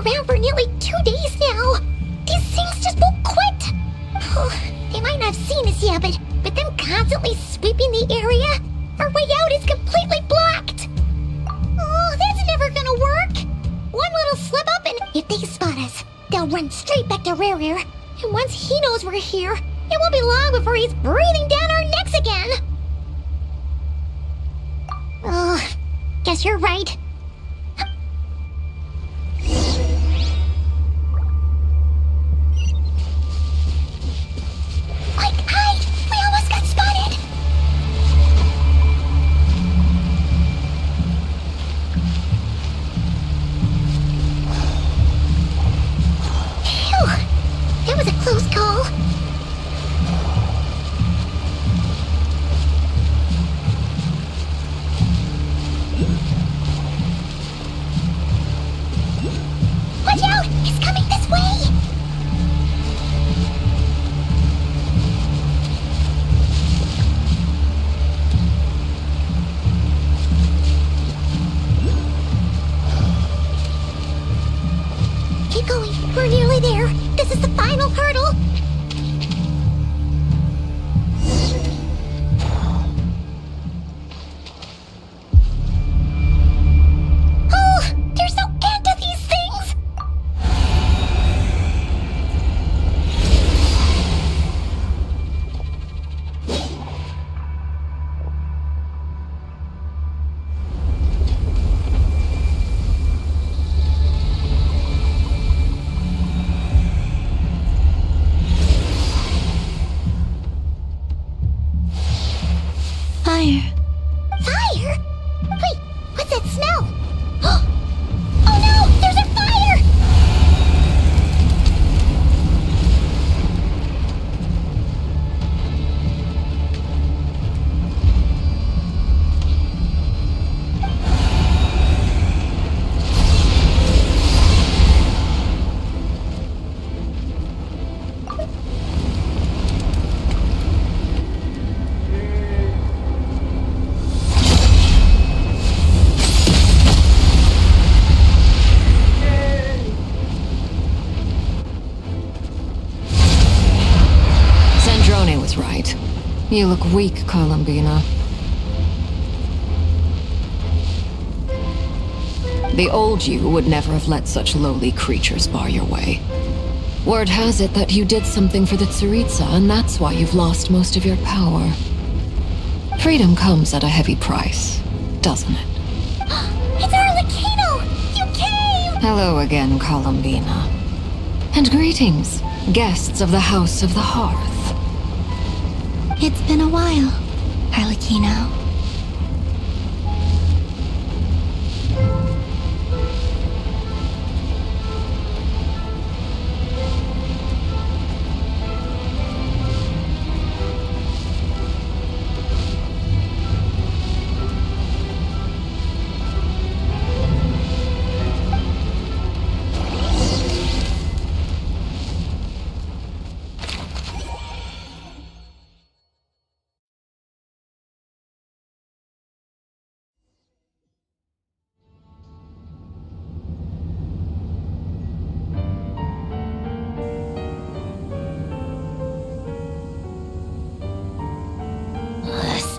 around for nearly 2 days now. These things just won't quit. They might not have seen us yet, but with them constantly sweeping the area, our way out is completely blocked. Oh, that's never gonna work. One little slip up and if they spot us, they'll run straight back to Rare. And once he knows we're here, it won't be long before he's breathing down our necks again. Oh, guess you're right. Quick, hide! We almost got spotted! Phew! That was a close call. Watch out! It's coming this way! Keep going. We're nearly there. This is the final hurdle. Oh, there's no end to these things. Fire. Fire? Wait, what's that smell? Oh no! There's a fire! Sandrone was right. You look weak, Columbina. The old you would never have let such lowly creatures bar your way. Word has it that you did something for the Tsaritsa, and that's why you've lost most of your power. Freedom comes at a heavy price, doesn't it? It's Arlecchino! You came! Hello again, Columbina. And greetings, guests of the House of the Hearth. It's been a while, Arlecchino.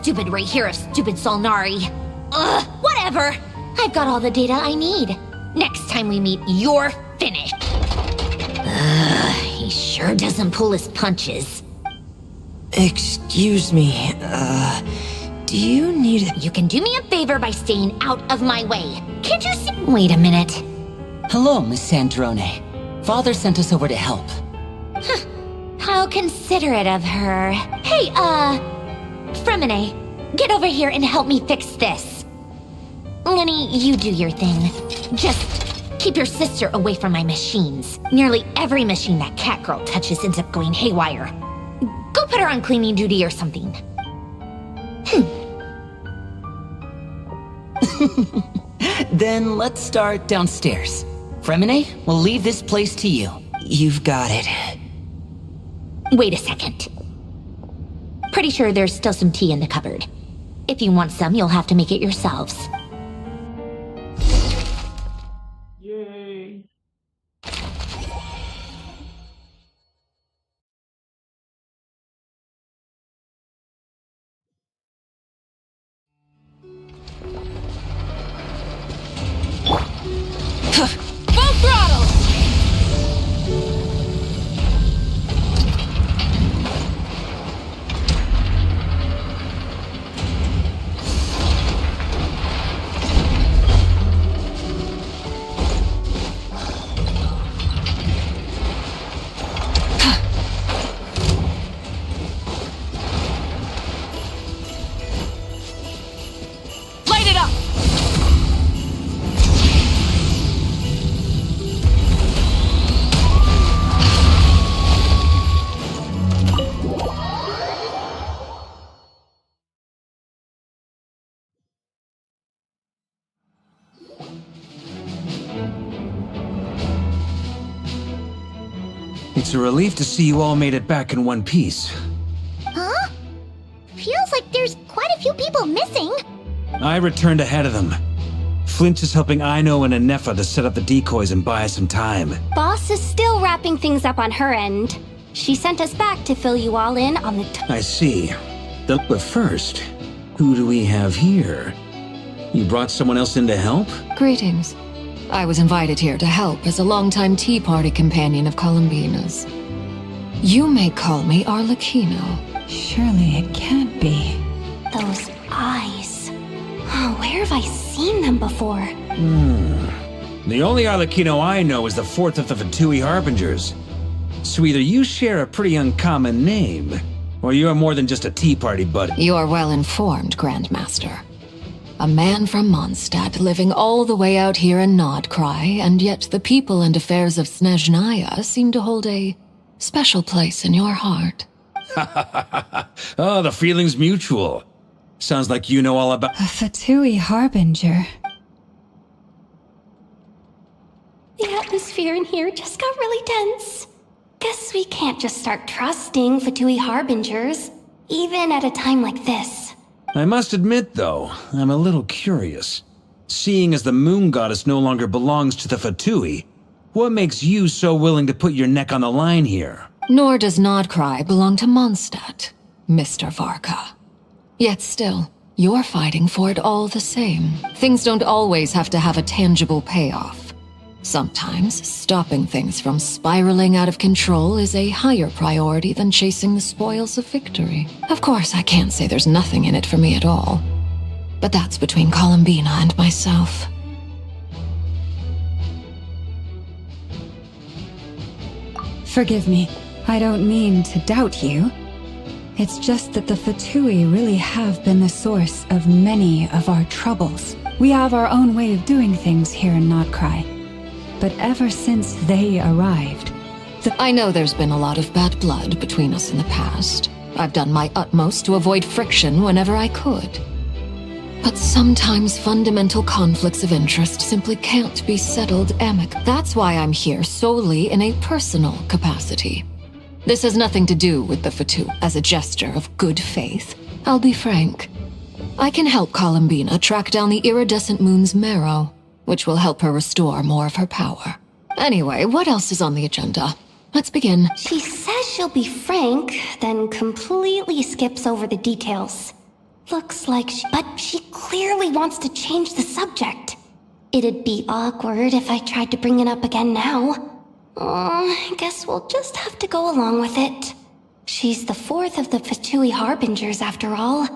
Stupid Rayhira, stupid Solnari. Whatever. I've got all the data I need. Next time we meet, you're finished. He sure doesn't pull his punches. Excuse me, do you need... You can do me a favor by staying out of my way. Can't you see? Wait a minute. Hello, Miss Sandrone. Father sent us over to help. How considerate of her. Hey, Fremine, get over here and help me fix this. Lenny, you do your thing. Just keep your sister away from my machines. Nearly every machine that Catgirl touches ends up going haywire. Go put her on cleaning duty or something. Then let's start downstairs. Fremine, we'll leave this place to you. You've got it. Wait a second. Pretty sure there's still some tea in the cupboard. If you want some, you'll have to make it yourselves. Yay. It's a relief to see you all made it back in one piece. Huh? Feels like there's quite a few people missing. I returned ahead of them. Flinch is helping Aino and Anefa to set up the decoys and buy us some time. Boss is still wrapping things up on her end. She sent us back to fill you all in on the I see. But first, who do we have here? You brought someone else in to help? Greetings. I was invited here to help as a longtime Tea Party companion of Columbina's. You may call me Arlecchino. Surely it can't be. Those eyes. Oh, where have I seen them before? The only Arlecchino I know is the fourth of the Fatui Harbingers. So either you share a pretty uncommon name, or you're more than just a Tea Party buddy. You are well informed, Grandmaster. A man from Mondstadt living all the way out here in Nodcry, and yet the people and affairs of Snezhnaya seem to hold a special place in your heart. Oh, the feeling's mutual. Sounds like you know all about... A Fatui Harbinger. The atmosphere in here just got really tense. Guess we can't just start trusting Fatui Harbingers, even at a time like this. I must admit, though, I'm a little curious. Seeing as the moon goddess no longer belongs to the Fatui, what makes you so willing to put your neck on the line here? Nor does Nodcry belong to Mondstadt, Mr. Varka. Yet still, you're fighting for it all the same. Things don't always have to have a tangible payoff. Sometimes, stopping things from spiraling out of control is a higher priority than chasing the spoils of victory. Of course, I can't say there's nothing in it for me at all. But that's between Columbina and myself. Forgive me. I don't mean to doubt you. It's just that the Fatui really have been the source of many of our troubles. We have our own way of doing things here in Nodcry. But ever since they arrived, I know there's been a lot of bad blood between us in the past. I've done my utmost to avoid friction whenever I could. But sometimes fundamental conflicts of interest simply can't be settled amicably. That's why I'm here solely in a personal capacity. This has nothing to do with the Fatui. As a gesture of good faith, I'll be frank. I can help Columbina track down the iridescent moon's marrow, which will help her restore more of her power. Anyway, what else is on the agenda? Let's begin. She says she'll be frank, then completely skips over the details. Looks like but she clearly wants to change the subject. It'd be awkward if I tried to bring it up again now. I guess we'll just have to go along with it. She's the fourth of the Fatui Harbingers after all.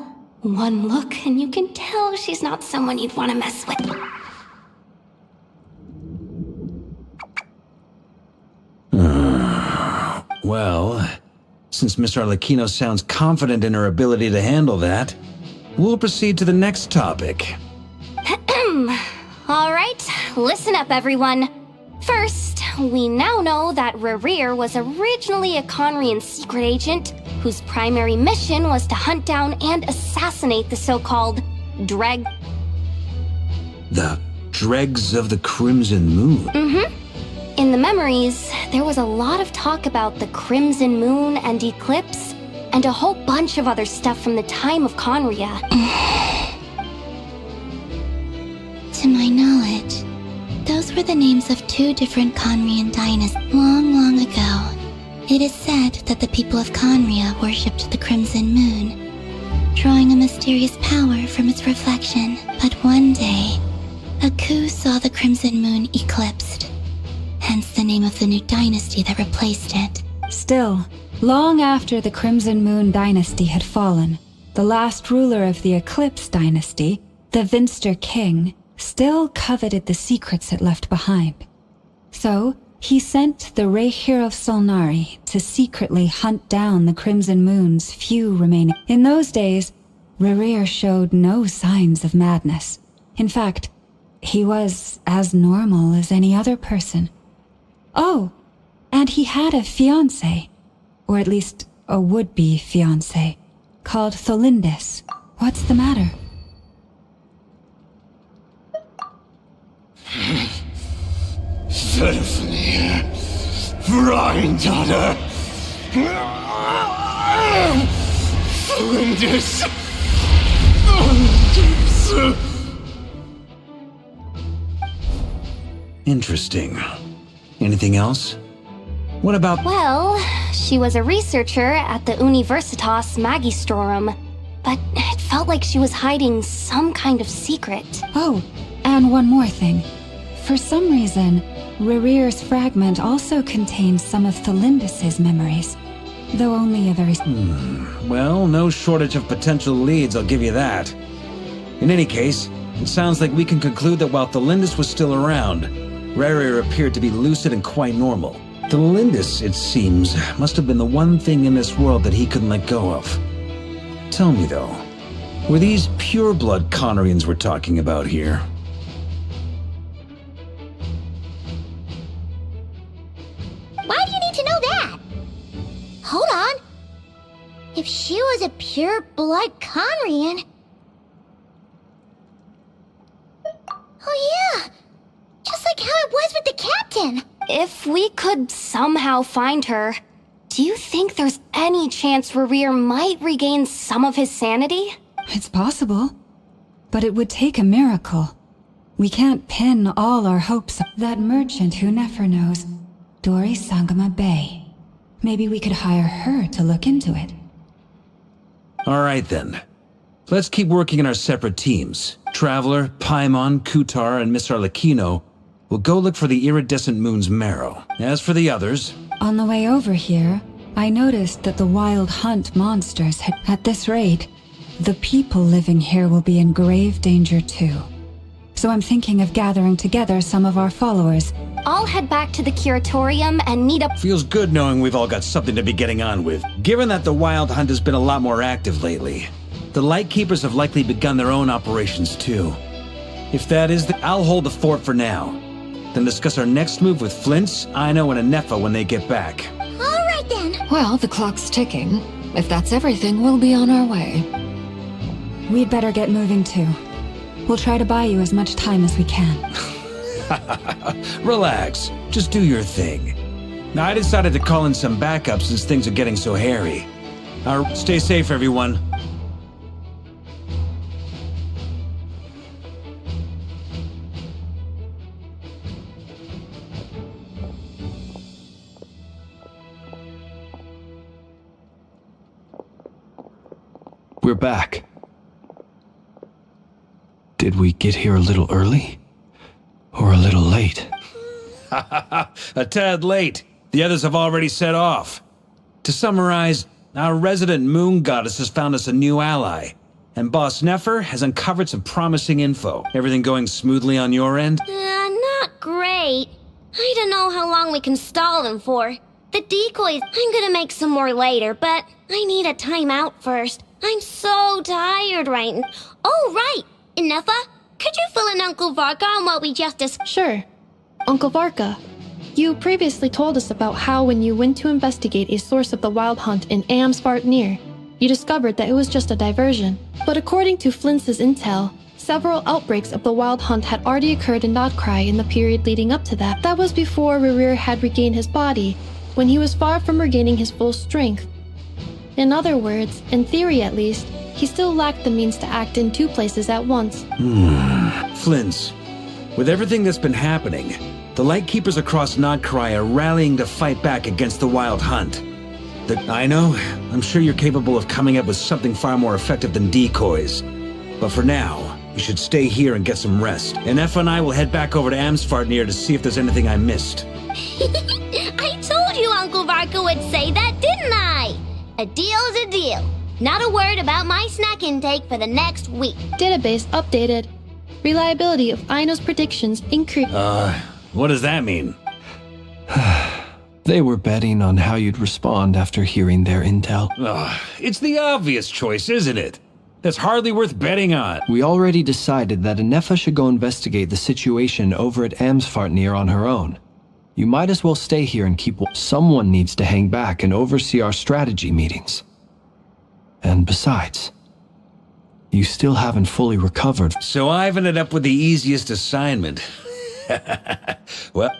One look and you can tell she's not someone you'd want to mess with. Well, since Miss Arlecchino sounds confident in her ability to handle that, we'll proceed to the next topic. All right, listen up, everyone. First, we now know that Rerir was originally a Conrian secret agent whose primary mission was to hunt down and assassinate the so-called Dreg... The Dregs of the Crimson Moon. In the memories, there was a lot of talk about the Crimson Moon and Eclipse, and a whole bunch of other stuff from the time of Conria. To my knowledge, those were the names of two different Conrian dynasties long, long ago. It is said that the people of Conria worshipped the Crimson Moon, drawing a mysterious power from its reflection. But one day, a coup saw the Crimson Moon eclipsed. Hence the name of the new dynasty that replaced it. still, long after the Crimson Moon dynasty had fallen, the last ruler of the Eclipse dynasty, the Vinster King, still coveted the secrets it left behind. So, he sent the Rehir of Solnari to secretly hunt down the Crimson Moon's few remaining. In those days, Rerir showed no signs of madness. In fact, he was as normal as any other person. Oh, and he had a fiancé, or at least a would-be fiancé, called Tholindis. What's the matter? Brian daughter! Flinders! Interesting. Anything else? What about... Well, she was a researcher at the Universitas Magistrorum, but it felt like she was hiding some kind of secret. Oh, and one more thing. For some reason, Rerear's fragment also contains some of Thelindis' memories, though only a very... Well, no shortage of potential leads, I'll give you that. In any case, it sounds like we can conclude that while Thelindis was still around, Rerear appeared to be lucid and quite normal. Thelindis, it seems, must have been the one thing in this world that he couldn't let go of. Tell me though, were these pure-blood Connorians we're talking about here? Why do you need to know that? Hold on. If she was a pure-blood Conrian... Oh yeah! Just like how it was with the captain! If we could somehow find her, do you think there's any chance Rerear might regain some of his sanity? It's possible, but it would take a miracle. We can't pin all our hopes on that merchant who never knows, Dori Sangama Bay. Maybe we could hire her to look into it. Alright then. Let's keep working in our separate teams. Traveler, Paimon, Kutar, and Miss Arlecchino will go look for the iridescent moon's marrow. As for the others... On the way over here, I noticed that the Wild Hunt monsters had... At this rate, the people living here will be in grave danger too. So I'm thinking of gathering together some of our followers. I'll head back to the Curatorium and meet up. Feels good knowing we've all got something to be getting on with. Given that the Wild Hunt has been a lot more active lately, the Lightkeepers have likely begun their own operations too. If that is I'll hold the fort for now. Then discuss our next move with Flints, Aino, and Anefa when they get back. Alright then. Well, the clock's ticking. If that's everything, we'll be on our way. We'd better get moving too. We'll try to buy you as much time as we can. Relax. Just do your thing. Now, I decided to call in some backup since things are getting so hairy. Stay safe, everyone. We're back. Did we get here a little early? Or a little late? A tad late. The others have already set off. To summarize, our resident moon goddess has found us a new ally, and Boss Nefer has uncovered some promising info. Everything going smoothly on your end? Not great. I don't know how long we can stall them for. The decoys, I'm gonna make some more later, but I need a timeout first. I'm so tired right now. Oh, right! Inefa, could you fill in Uncle Varka on what we just discussed? Sure. Uncle Varka, you previously told us about how when you went to investigate a source of the Wild Hunt in Amsvartnir, you discovered that it was just a diversion. But according to Flints' intel, several outbreaks of the Wild Hunt had already occurred in Notcry in the period leading up to that. That was before Rerear had regained his body, when he was far from regaining his full strength. In other words, in theory at least, he still lacked the means to act in two places at once. Flints, with everything that's been happening, the Lightkeepers across Notcry are rallying to fight back against the Wild Hunt. I know, I'm sure you're capable of coming up with something far more effective than decoys. But for now, you should stay here and get some rest. And Efa and I will head back over to Amsvartnir to see if there's anything I missed. I told you Uncle Varka would say that, didn't I? A deal's a deal. Not a word about my snack intake for the next week. Database updated. Reliability of Aino's predictions increased. What does that mean? They were betting on how you'd respond after hearing their intel. It's the obvious choice, isn't it? That's hardly worth betting on. We already decided that Anefa should go investigate the situation over at Amsvartnir on her own. You might as well stay here and keep... Someone needs to hang back and oversee our strategy meetings. And besides, you still haven't fully recovered. So I've ended up with the easiest assignment. Well...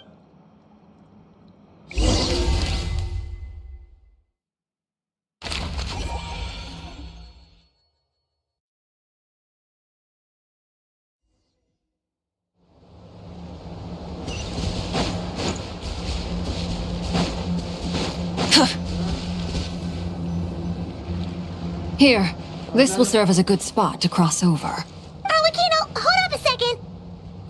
Here, this will serve as a good spot to cross over. Arlecchino, hold up a second.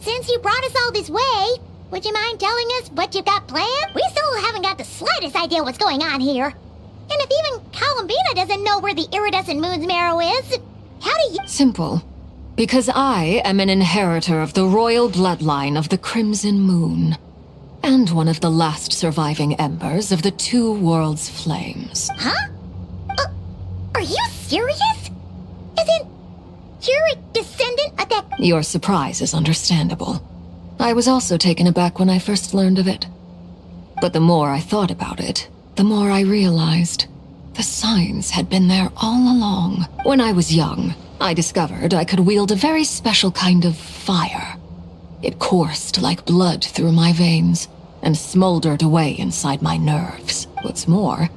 Since you brought us all this way, would you mind telling us what you've got planned? We still haven't got the slightest idea what's going on here. And if even Columbina doesn't know where the iridescent moon's marrow is, how do you— Simple. Because I am an inheritor of the royal bloodline of the Crimson Moon, and one of the last surviving embers of the Two Worlds Flames. Huh? Are you serious? Isn't you're a descendant of that— Your surprise is understandable. I was also taken aback when I first learned of it. But the more I thought about it, the more I realized the signs had been there all along. When I was young, I discovered I could wield a very special kind of fire. It coursed like blood through my veins and smoldered away inside my nerves. What's more,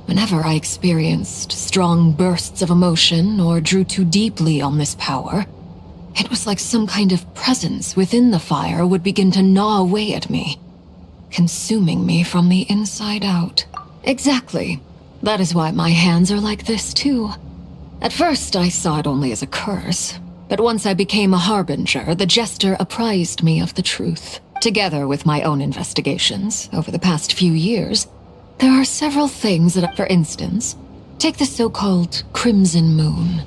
whenever I experienced strong bursts of emotion or drew too deeply on this power, it was like some kind of presence within the fire would begin to gnaw away at me, consuming me from the inside out. Exactly. That is why my hands are like this too. At first, I saw it only as a curse, but once I became a harbinger, the Jester apprised me of the truth. Together with my own investigations over the past few years, there are several things that, for instance, take the so-called Crimson Moon.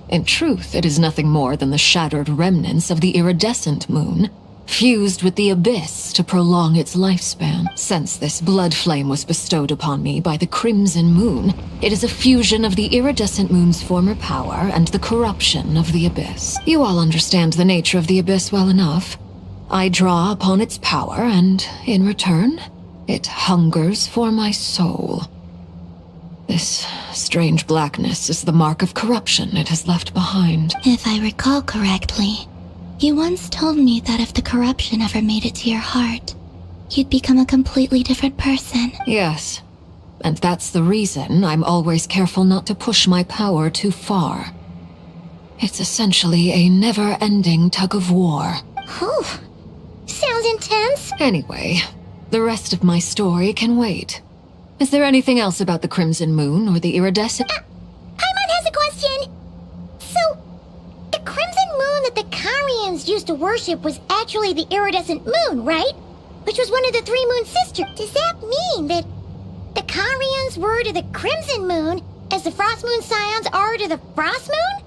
In truth, it is nothing more than the shattered remnants of the iridescent moon, fused with the abyss to prolong its lifespan. Since this blood flame was bestowed upon me by the Crimson Moon, it is a fusion of the iridescent moon's former power and the corruption of the abyss. You all understand the nature of the abyss well enough. I draw upon its power, and in return, it hungers for my soul. This strange blackness is the mark of corruption it has left behind. If I recall correctly, you once told me that if the corruption ever made it to your heart, you'd become a completely different person. Yes, and that's the reason I'm always careful not to push my power too far. It's essentially a never-ending tug of war. Whew. Sounds intense. Anyway, the rest of my story can wait. Is there anything else about the Crimson Moon or the iridescent— Paimon has a question. So, the Crimson Moon that the Carians used to worship was actually the iridescent moon, right? Which was one of the three moon sisters. Does that mean that the Carians were to the Crimson Moon as the Frost Moon Scions are to the Frost Moon?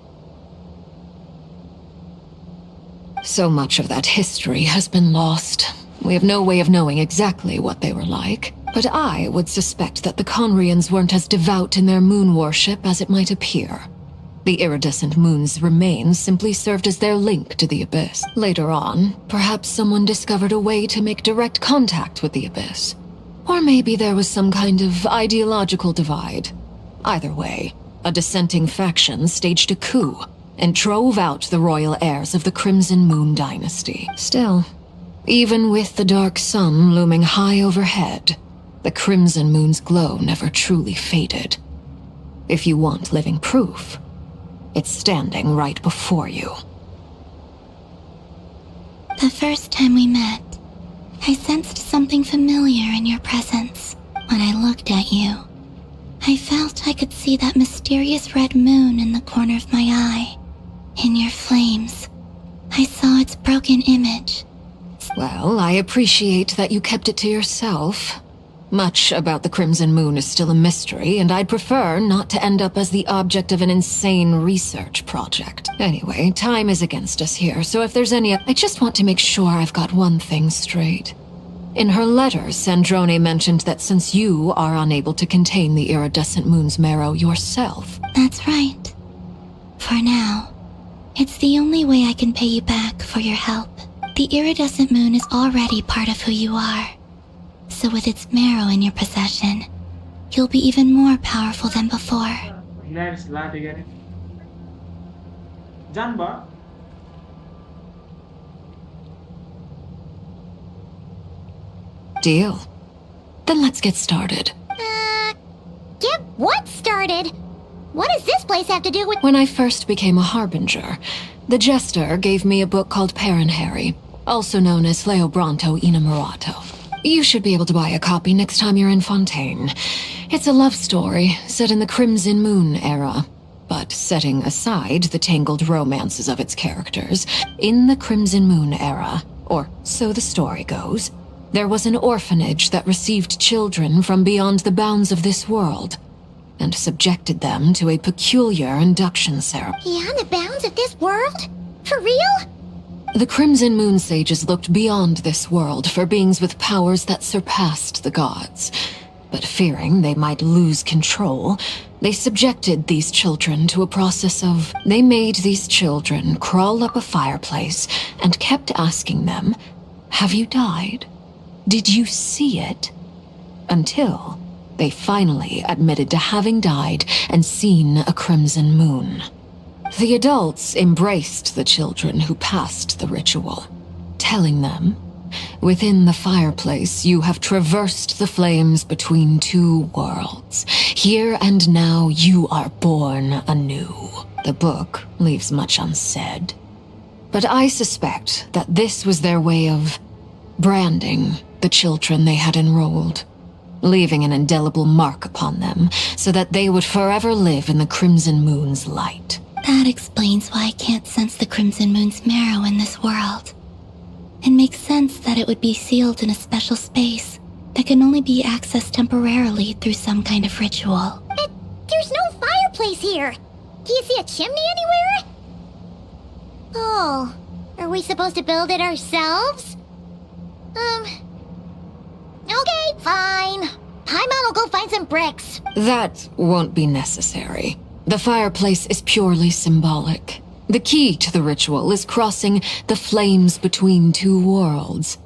So much of that history has been lost. We have no way of knowing exactly what they were like. But I would suspect that the Conrians weren't as devout in their moon worship as it might appear. The iridescent moon's remains simply served as their link to the Abyss. Later on, perhaps someone discovered a way to make direct contact with the Abyss. Or maybe there was some kind of ideological divide. Either way, a dissenting faction staged a coup and drove out the royal heirs of the Crimson Moon dynasty. Still, even with the dark sun looming high overhead, the Crimson Moon's glow never truly faded. If you want living proof, it's standing right before you. The first time we met, I sensed something familiar in your presence. When I looked at you, I felt I could see that mysterious red moon in the corner of my eye. In your flames, I saw its broken image. Well, I appreciate that you kept it to yourself. Much about the Crimson Moon is still a mystery, and I'd prefer not to end up as the object of an insane research project. Anyway, time is against us here, so if there's any— I just want to make sure I've got one thing straight. In her letter, Sandrone mentioned that since you are unable to contain the iridescent moon's marrow yourself— That's right. For now, it's the only way I can pay you back for your help. The iridescent moon is already part of who you are. So with its marrow in your possession, you'll be even more powerful than before. Deal. Then let's get started. Get what started? What does this place have to do with— When I first became a harbinger, the Jester gave me a book called Paranhari, also known as Leobranto Inamorato. You should be able to buy a copy next time you're in Fontaine. It's a love story set in the Crimson Moon era. But setting aside the tangled romances of its characters, in the Crimson Moon era, or so the story goes, there was an orphanage that received children from beyond the bounds of this world, and subjected them to a peculiar induction ceremony. Beyond the bounds of this world? For real? The Crimson Moon sages looked beyond this world for beings with powers that surpassed the gods. But fearing they might lose control, they subjected these children to a process of... They made these children crawl up a fireplace and kept asking them, "Have you died? Did you see it?" Until they finally admitted to having died and seen a crimson moon. The adults embraced the children who passed the ritual, telling them, "Within the fireplace, you have traversed the flames between two worlds. Here and now, you are born anew." The book leaves much unsaid, but I suspect that this was their way of branding the children they had enrolled, leaving an indelible mark upon them so that they would forever live in the Crimson Moon's light. That explains why I can't sense the Crimson Moon's marrow in this world. It makes sense that it would be sealed in a special space that can only be accessed temporarily through some kind of ritual. But there's no fireplace here. Do you see a chimney anywhere? Oh, are we supposed to build it ourselves? Okay, fine. Paimon will go find some bricks. That won't be necessary. The fireplace is purely symbolic. The key to the ritual is crossing the flames between two worlds.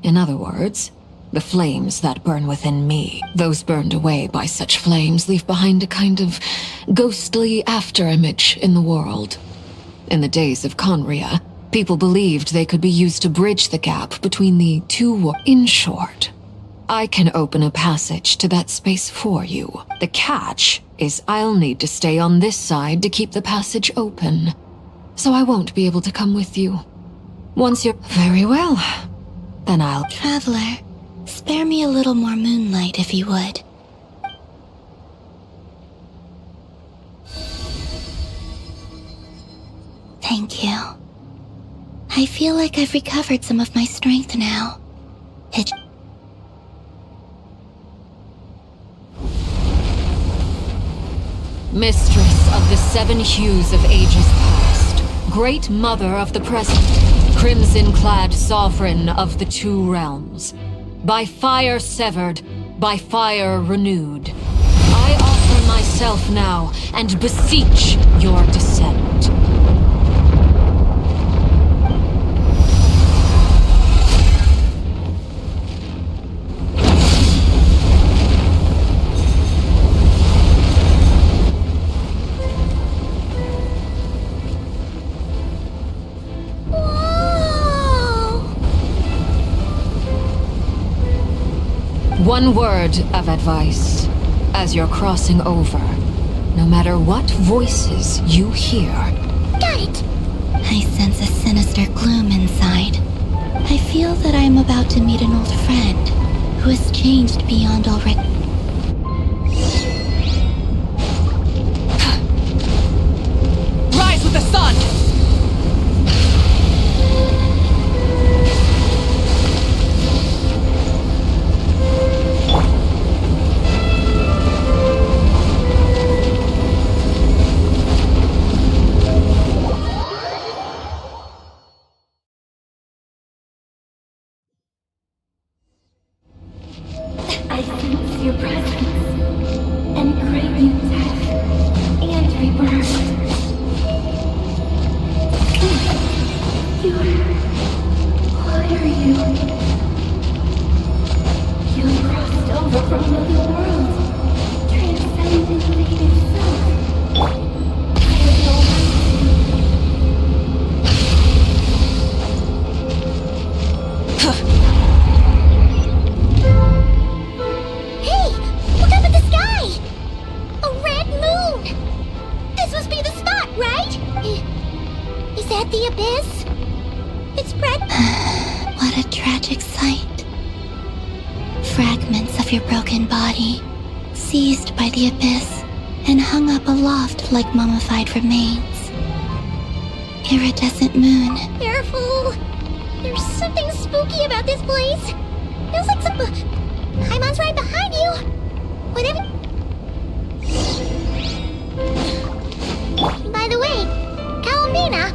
In other words, the flames that burn within me. Those burned away by such flames leave behind a kind of ghostly afterimage in the world. In the days of Conria, people believed they could be used to bridge the gap between the two worlds. In short, I can open a passage to that space for you. The catch is I'll need to stay on this side to keep the passage open, so I won't be able to come with you. Once you're... Very well. Then I'll... Traveler, spare me a little more moonlight if you would. Thank you. I feel like I've recovered some of my strength now. Mistress of the seven hues of ages past, great mother of the present, crimson-clad sovereign of the two realms, by fire severed, by fire renewed, I offer myself now and beseech your descent. One word of advice as you're crossing over. No matter what voices you hear. Got it. I sense a sinister gloom inside. I feel that I am about to meet an old friend who has changed beyond all Rise with the sun! I sense your presence and crave you death and rebirth. Why are you? You crossed over from another world, transcending fate itself. I have Hey, look up at the sky! A red moon! This must be the spot, right? Is that the abyss? It's red. What a tragic sight. Fragments of your broken body, seized by the abyss, and hung up aloft like mummified remains. Iridescent moon. Careful! There's something spooky about this place. Feels like some... Paimon's right behind you. Whatever... By the way, Kalamina,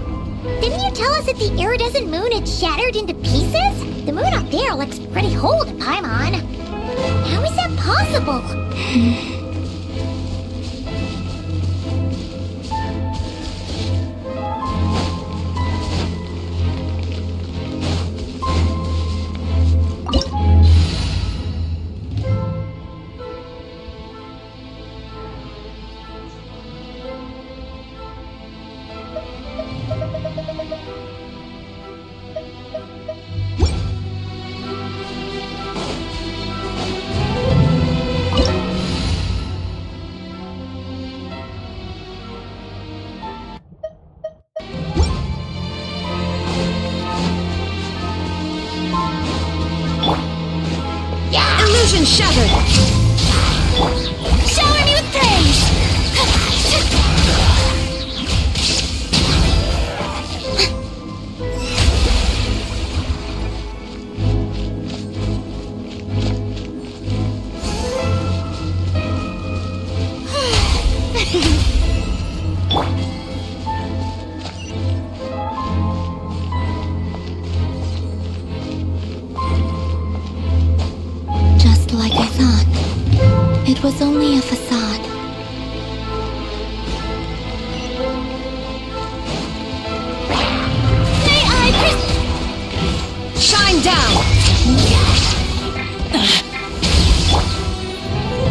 didn't you tell us that the iridescent moon had shattered into pieces? The moon up there looks pretty whole to Paimon. How is that possible? Illusion shattered! Shower me with praise! Just like I thought. It was only a facade. May I Shine down!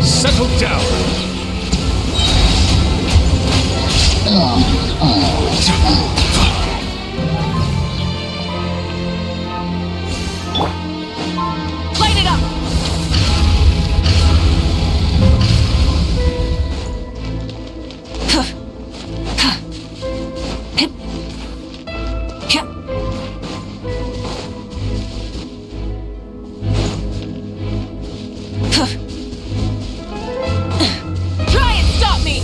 Settle down. Light it up! Try and stop me!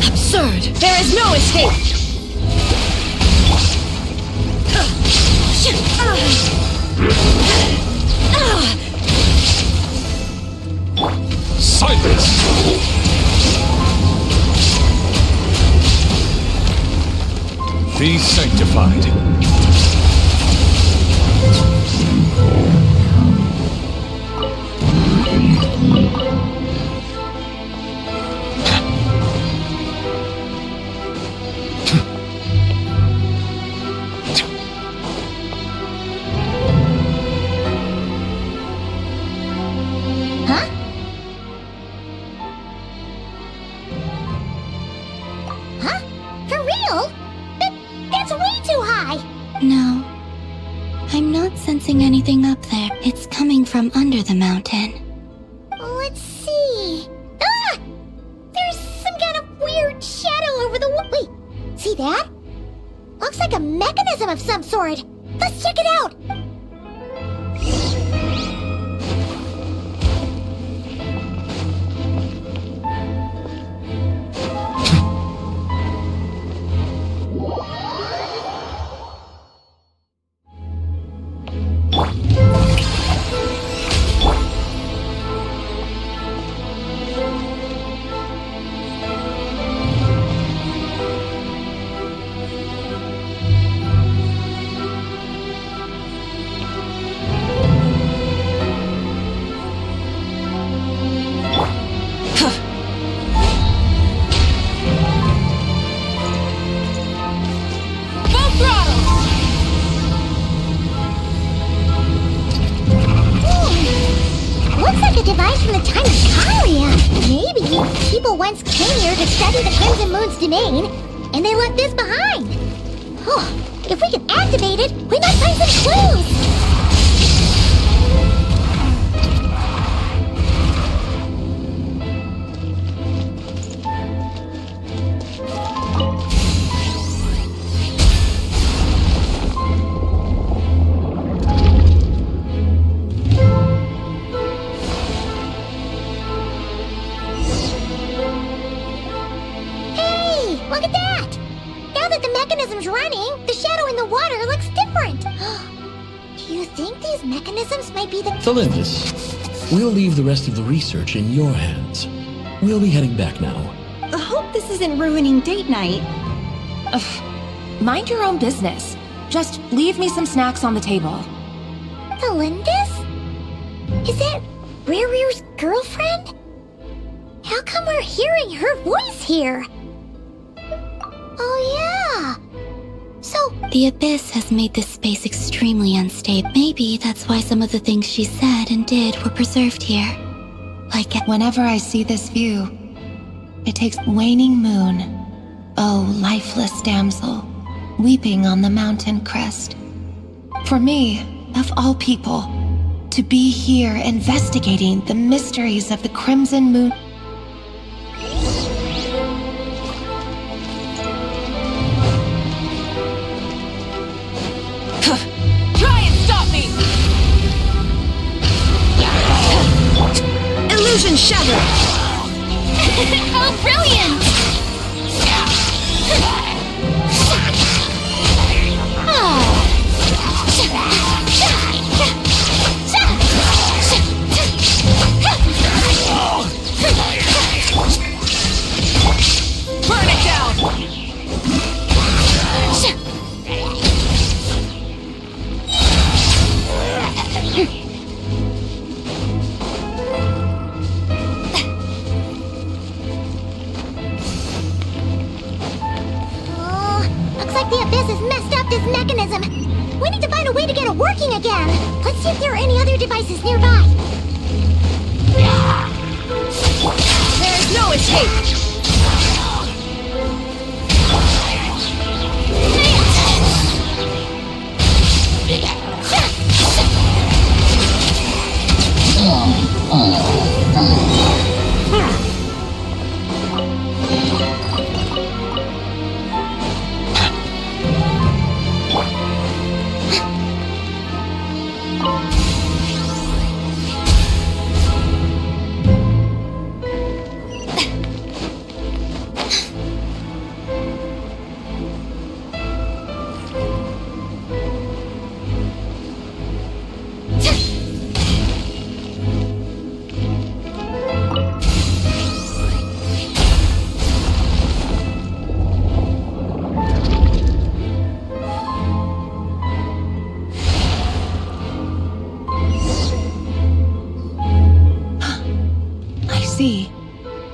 Absurd! There is no escape! Silence! Be sanctified. Huh? Huh? For real? That's way too high! No. I'm not sensing anything up there. It's coming from under the mountain. Let's see. Ah! There's some kind of weird shadow over the wait, see that? Looks like a mechanism of some sort. Let's check it out. once came here to study the Crimson Moon's domain, and they left this behind. Oh, if we can activate it, we might find some clues. Look at that! Now that the mechanism's running, the shadow in the water looks different. Do you think these mechanisms might be the... Thalindis, we'll leave the rest of the research in your hands. We'll be heading back now. I hope this isn't ruining date night. Mind your own business. Just leave me some snacks on the table. Thalindis? Is that Rerear's girlfriend? How come we're hearing her voice here? Oh yeah! So... The Abyss has made this space extremely unstable. Maybe that's why some of the things she said and did were preserved here. Like... Whenever I see this view, it takes waning moon. Oh, lifeless damsel, weeping on the mountain crest. For me, of all people, to be here investigating the mysteries of the Crimson Moon... Try and stop me! Illusion shattered! Oh, brilliant! Burn it down! Looks like the Abyss has messed up this mechanism. We need to find a way to get it working again. Let's see if there are any other devices nearby. There's no escape!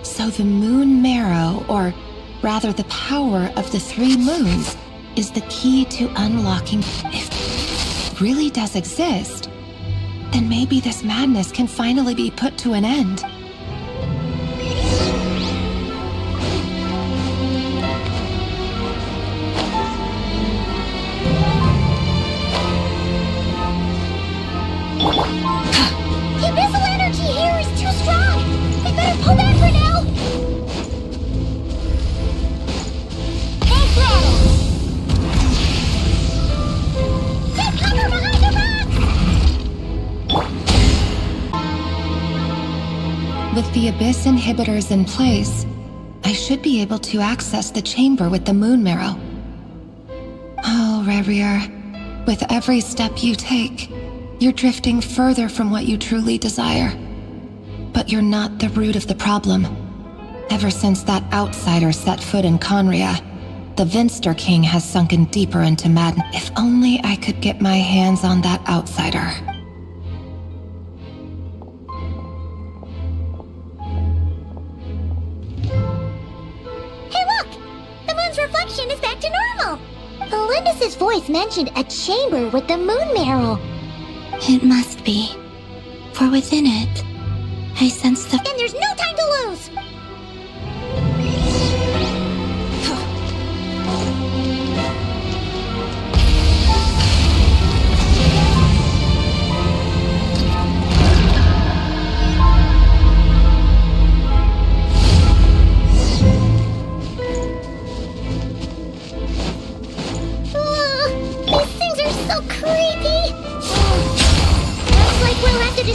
So the moon marrow, or rather the power of the 3 moons, is the key to unlocking... If it really does exist, then maybe this madness can finally be put to an end. The abyssal energy here is too strong! We better pull back for now! Full throttle! Take cover behind the rocks! With the Abyss inhibitors in place, I should be able to access the chamber with the moon marrow. Oh, Rerear, with every step you take, you're drifting further from what you truly desire. But you're not the root of the problem. Ever since that outsider set foot in Conria, the Vinster King has sunken deeper into madness. If only I could get my hands on that outsider. Hey look! The moon's reflection is back to normal! Elendis' voice mentioned a chamber with the moon marrow. It must be. For within it, I sense the... Then there's no time to lose!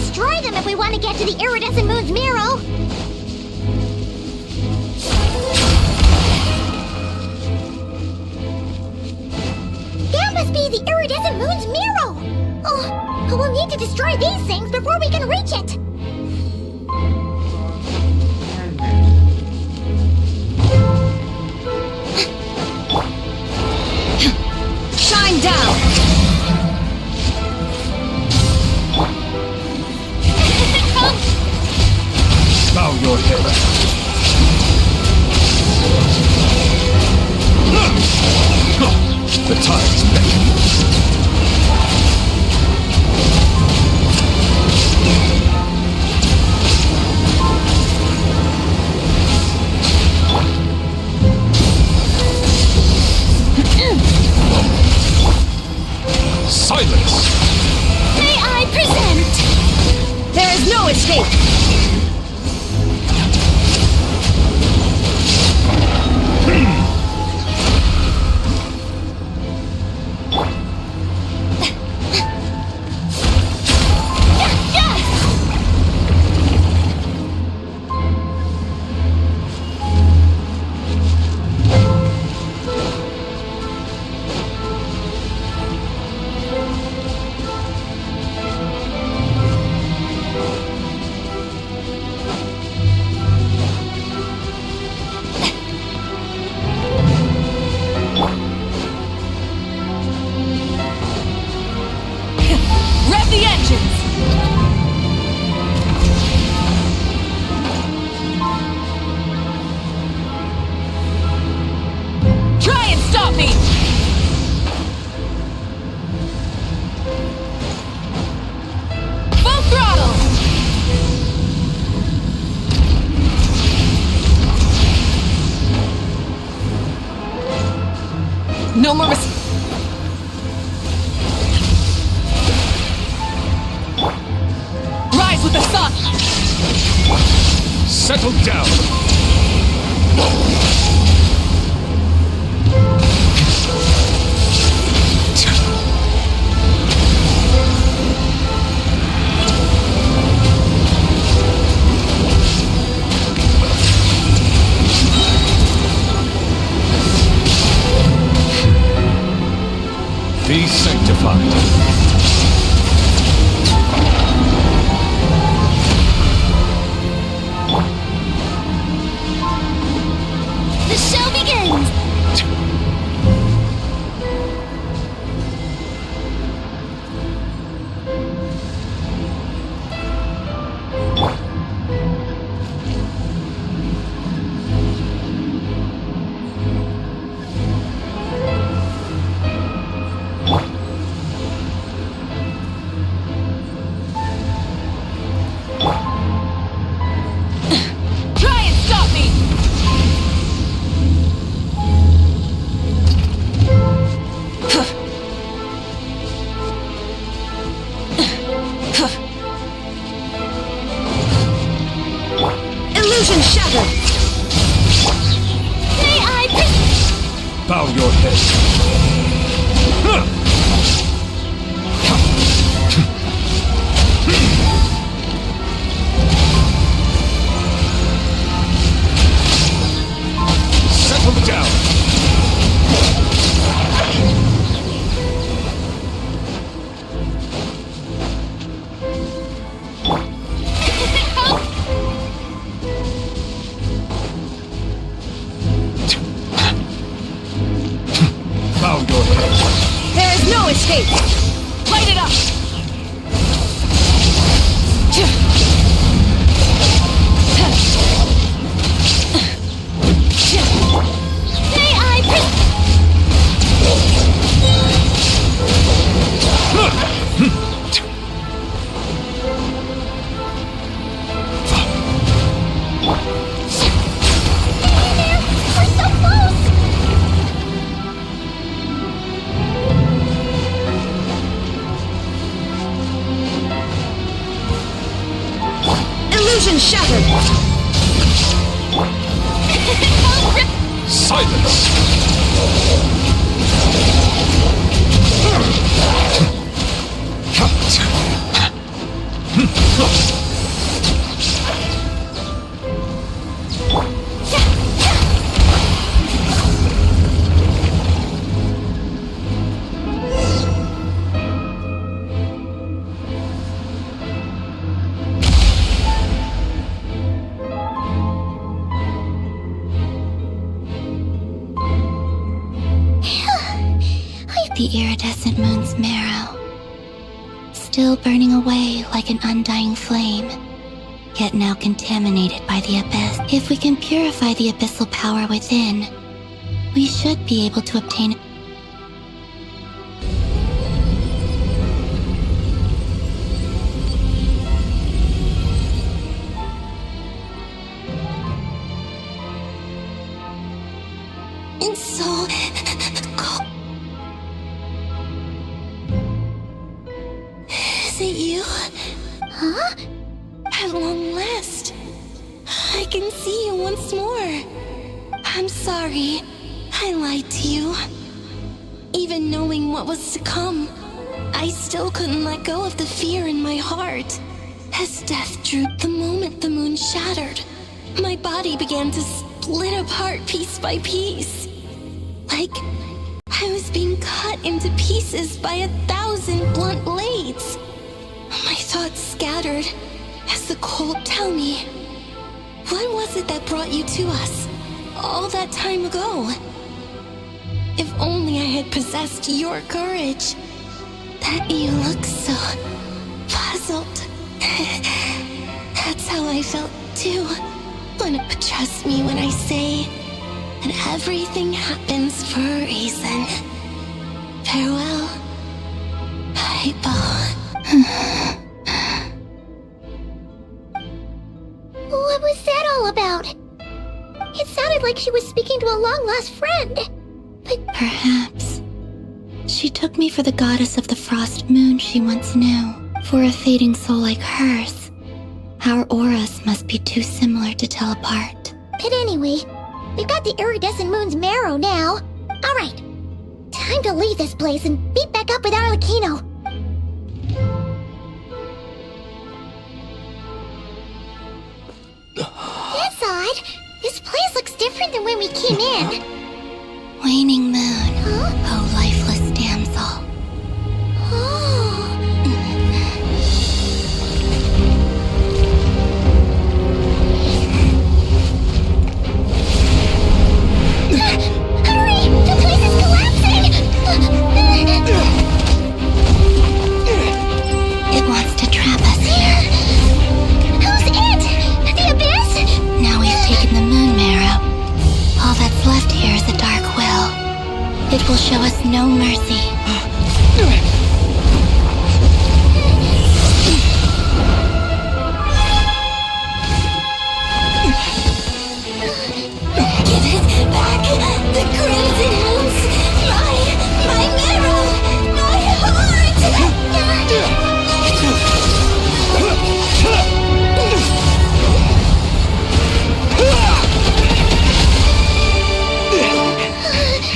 destroy them if we want to get to the iridescent moon's mirror. That must be the iridescent moon's mirror. Oh, we'll need to destroy these things before we can reach it. Shine down! Bow your head. The tide's beckoning. Silence! May I present? There is no escape! Rev the engines! Try and stop me! Full throttle! No more Rise with the sun! Settle down! Be sanctified. The show begins! Try and stop me! Illusion shattered! May I Bow your head. Settle down. Bow your head. There is no escape! Light it up! May I We're so close! Illusion shattered! Silence! The iridescent moon's marrow, still burning away like an undying flame, yet now contaminated by the abyss. If we can purify the abyssal power within, we should be able to obtain. It's so cold. Is it you? Huh? At long last, I can see you once more. I'm sorry, I lied to you. Even knowing what was to come, I still couldn't let go of the fear in my heart. As death drew the moment the moon shattered, my body began to split apart piece by piece. Like I was being cut into pieces by 1,000 blunt blades. My thoughts scattered as the cold. Tell me, what was it that brought you to us all that time ago? If only I had possessed your courage. That you look so puzzled. That's how I felt too. But trust me when I say that everything happens for a reason. Farewell, Hypo. What was that all about? It sounded like she was speaking to a long-lost friend. But Perhaps she took me for the goddess of the frost moon she once knew. For a fading soul like hers, our auras must be too similar to tell apart. But anyway, we've got the iridescent moon's marrow now. Alright, time to leave this place and meet back up with Arlecchino. That's odd. This place looks different than when we came in. Waning moon, Huh? oh lifeless damsel. Oh. Hurry! The place is collapsing! It wants to trap us here. Who's it? The abyss? Now we've taken the moon marrow. All that's left here is a dark will. It will show us no mercy. Give it back! The crimson moons! My marrow! My heart!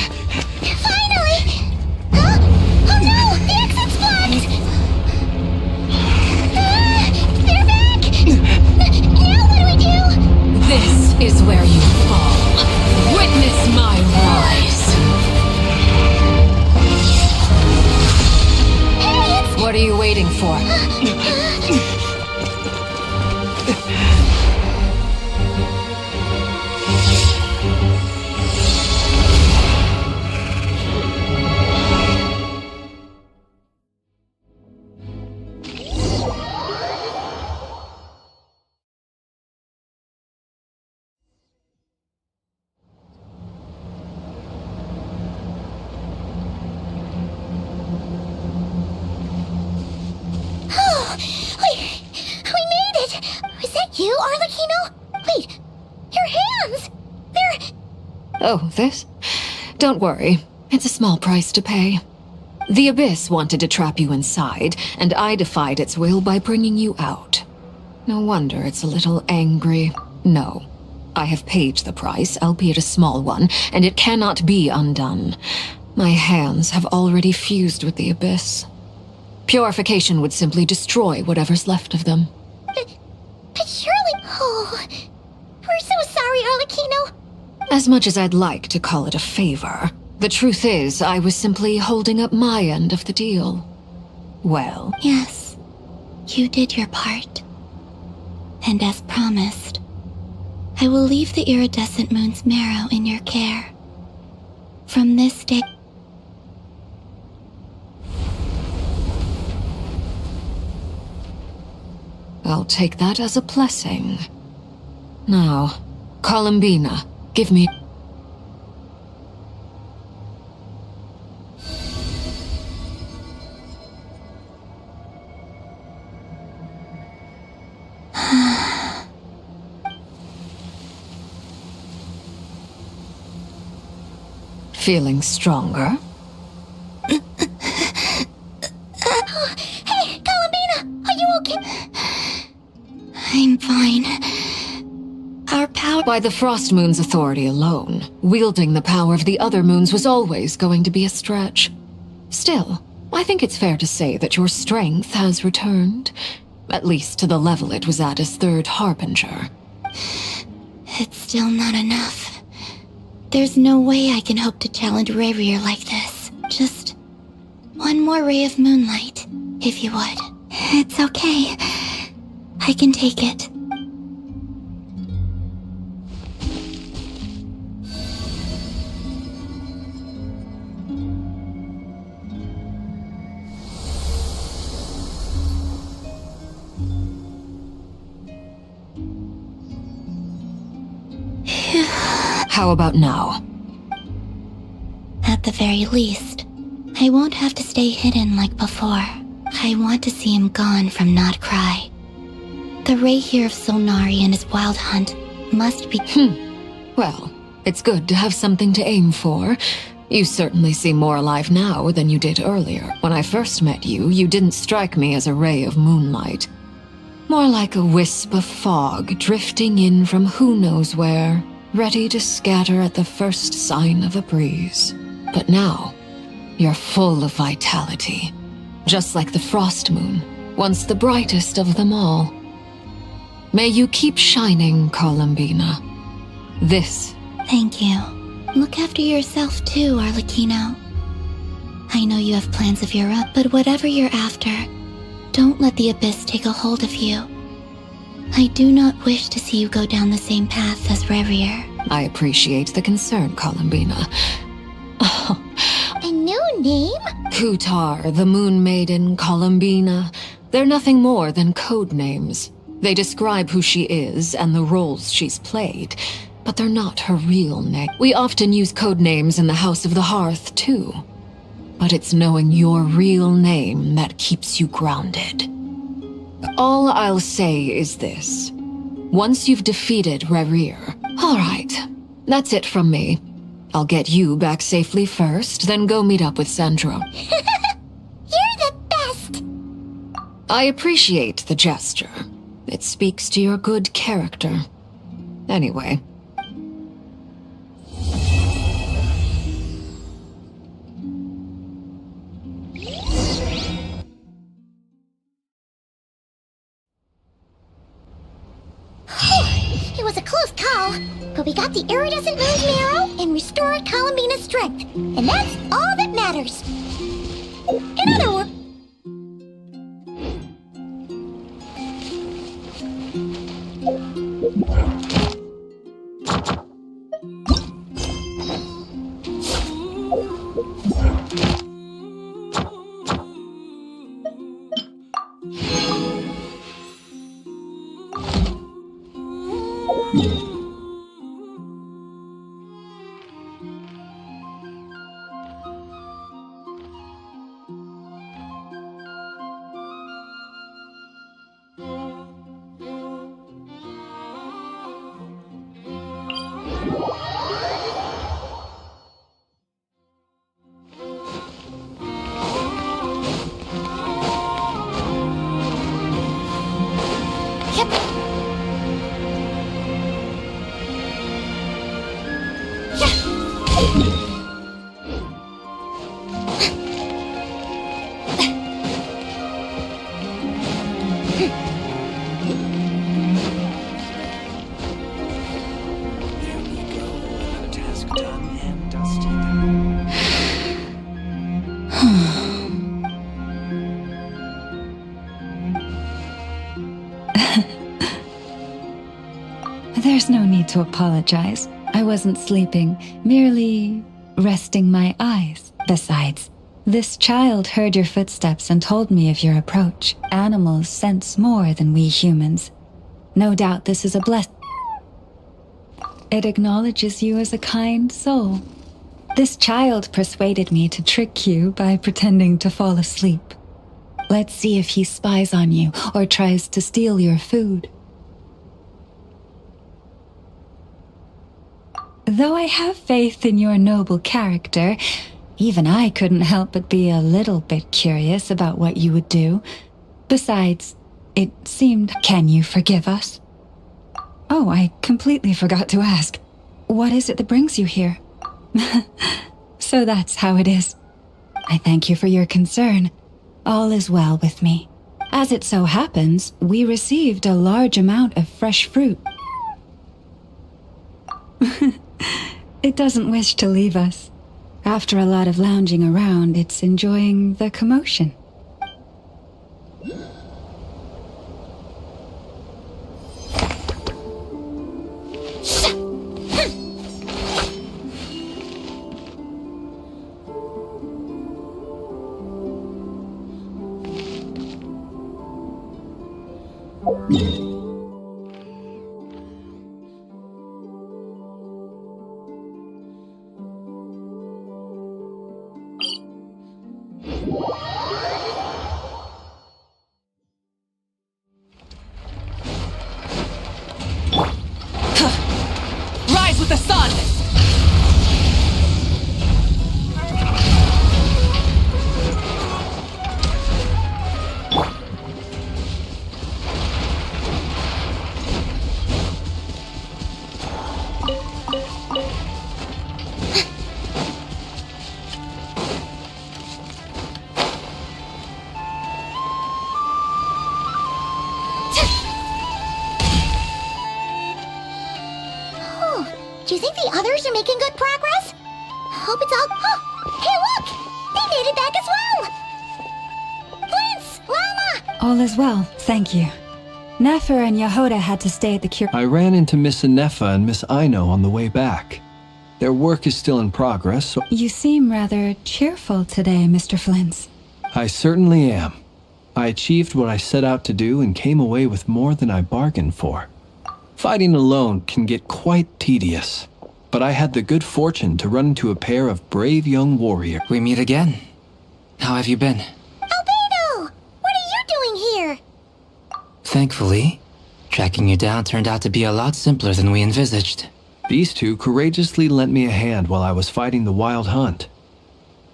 Finally! Huh? Oh no! The exit's blocked! They're back! Now what do we do? This is where you fall. Witness my rise. Hey, it's... What are you waiting for? Oh, we made it! Was that you, Arlecchino? Wait, your hands! They're... Oh, this? Don't worry. It's a small price to pay. The Abyss wanted to trap you inside, and I defied its will by bringing you out. No wonder it's a little angry. No. I have paid the price, albeit a small one, and it cannot be undone. My hands have already fused with the Abyss. Purification would simply destroy whatever's left of them. But surely... Oh... We're so sorry, Arlecchino. As much as I'd like to call it a favor, the truth is I was simply holding up my end of the deal. Well, Yes, you did your part. And as promised, I will leave the iridescent moon's marrow in your care. From this day... I'll take that as a blessing. Now, Columbina, give me... Feeling stronger? Hey, Columbina! Are you okay? I'm fine. Our power. By the Frost Moon's authority alone, wielding the power of the other moons was always going to be a stretch. Still, I think it's fair to say that your strength has returned, at least to the level it was at as Third Harbinger. It's still not enough. There's no way I can hope to challenge Rarier like this. Just one more ray of moonlight, if you would. It's okay. I can take it. How about now? At the very least, I won't have to stay hidden like before. I want to see him gone from Not Cry. The ray here of Solnari and his wild hunt must be... Well, it's good to have something to aim for. You certainly seem more alive now than you did earlier. When I first met you, you didn't strike me as a ray of moonlight. More like a wisp of fog drifting in from who knows where, ready to scatter at the first sign of a breeze. But now, you're full of vitality. Just like the Frost Moon, once the brightest of them all. May you keep shining, Columbina. This. Thank you. Look after yourself too, Arlecchino. I know you have plans of your own, but whatever you're after, don't let the Abyss take a hold of you. I do not wish to see you go down the same path as Rarier. I appreciate the concern, Columbina. A new name? Kutar, the Moon Maiden, Columbina. They're nothing more than code names. They describe who she is and the roles she's played, but they're not her real name. We often use code names in the House of the Hearth, too. But it's knowing your real name that keeps you grounded. All I'll say is this. Once you've defeated Rarier... All right, that's it from me. I'll get you back safely first, then go meet up with Sandro. You're the best! I appreciate the gesture. It speaks to your good character. Anyway. It was a close call, but we got the iridescent moon's marrow and restored Columbina's strength, and that's all that matters. In other words... There's no need to apologize. I wasn't sleeping, merely resting my eyes. Besides, This child heard your footsteps and told me of your approach. Animals sense more than we humans. No doubt this is a blessing. It acknowledges you as a kind soul. This child persuaded me to trick you by pretending to fall asleep. Let's see if he spies on you or tries to steal your food. Though I have faith in your noble character, even I couldn't help but be a little bit curious about what you would do. Besides, it seemed... Can you forgive us? Oh, I completely forgot to ask. What is it that brings you here? So that's how it is. I thank you for your concern. All is well with me. As it so happens, we received a large amount of fresh fruit. It doesn't wish to leave us. After a lot of lounging around, it's enjoying the commotion. Rise with the sun! Do you think the others are making good progress? Hope it's all... Oh, hey look! They made it back as well! Flintz! Llama! All is well, thank you. Nefer and Yehuda had to stay at the cure... I ran into Miss Anefa and Miss Aino on the way back. Their work is still in progress, so... You seem rather cheerful today, Mr. Flintz. I certainly am. I achieved what I set out to do and came away with more than I bargained for. Fighting alone can get quite tedious, but I had the good fortune to run into a pair of brave young warriors. We meet again. How have you been? Albedo! What are you doing here? Thankfully, tracking you down turned out to be a lot simpler than we envisaged. These two courageously lent me a hand while I was fighting the Wild Hunt.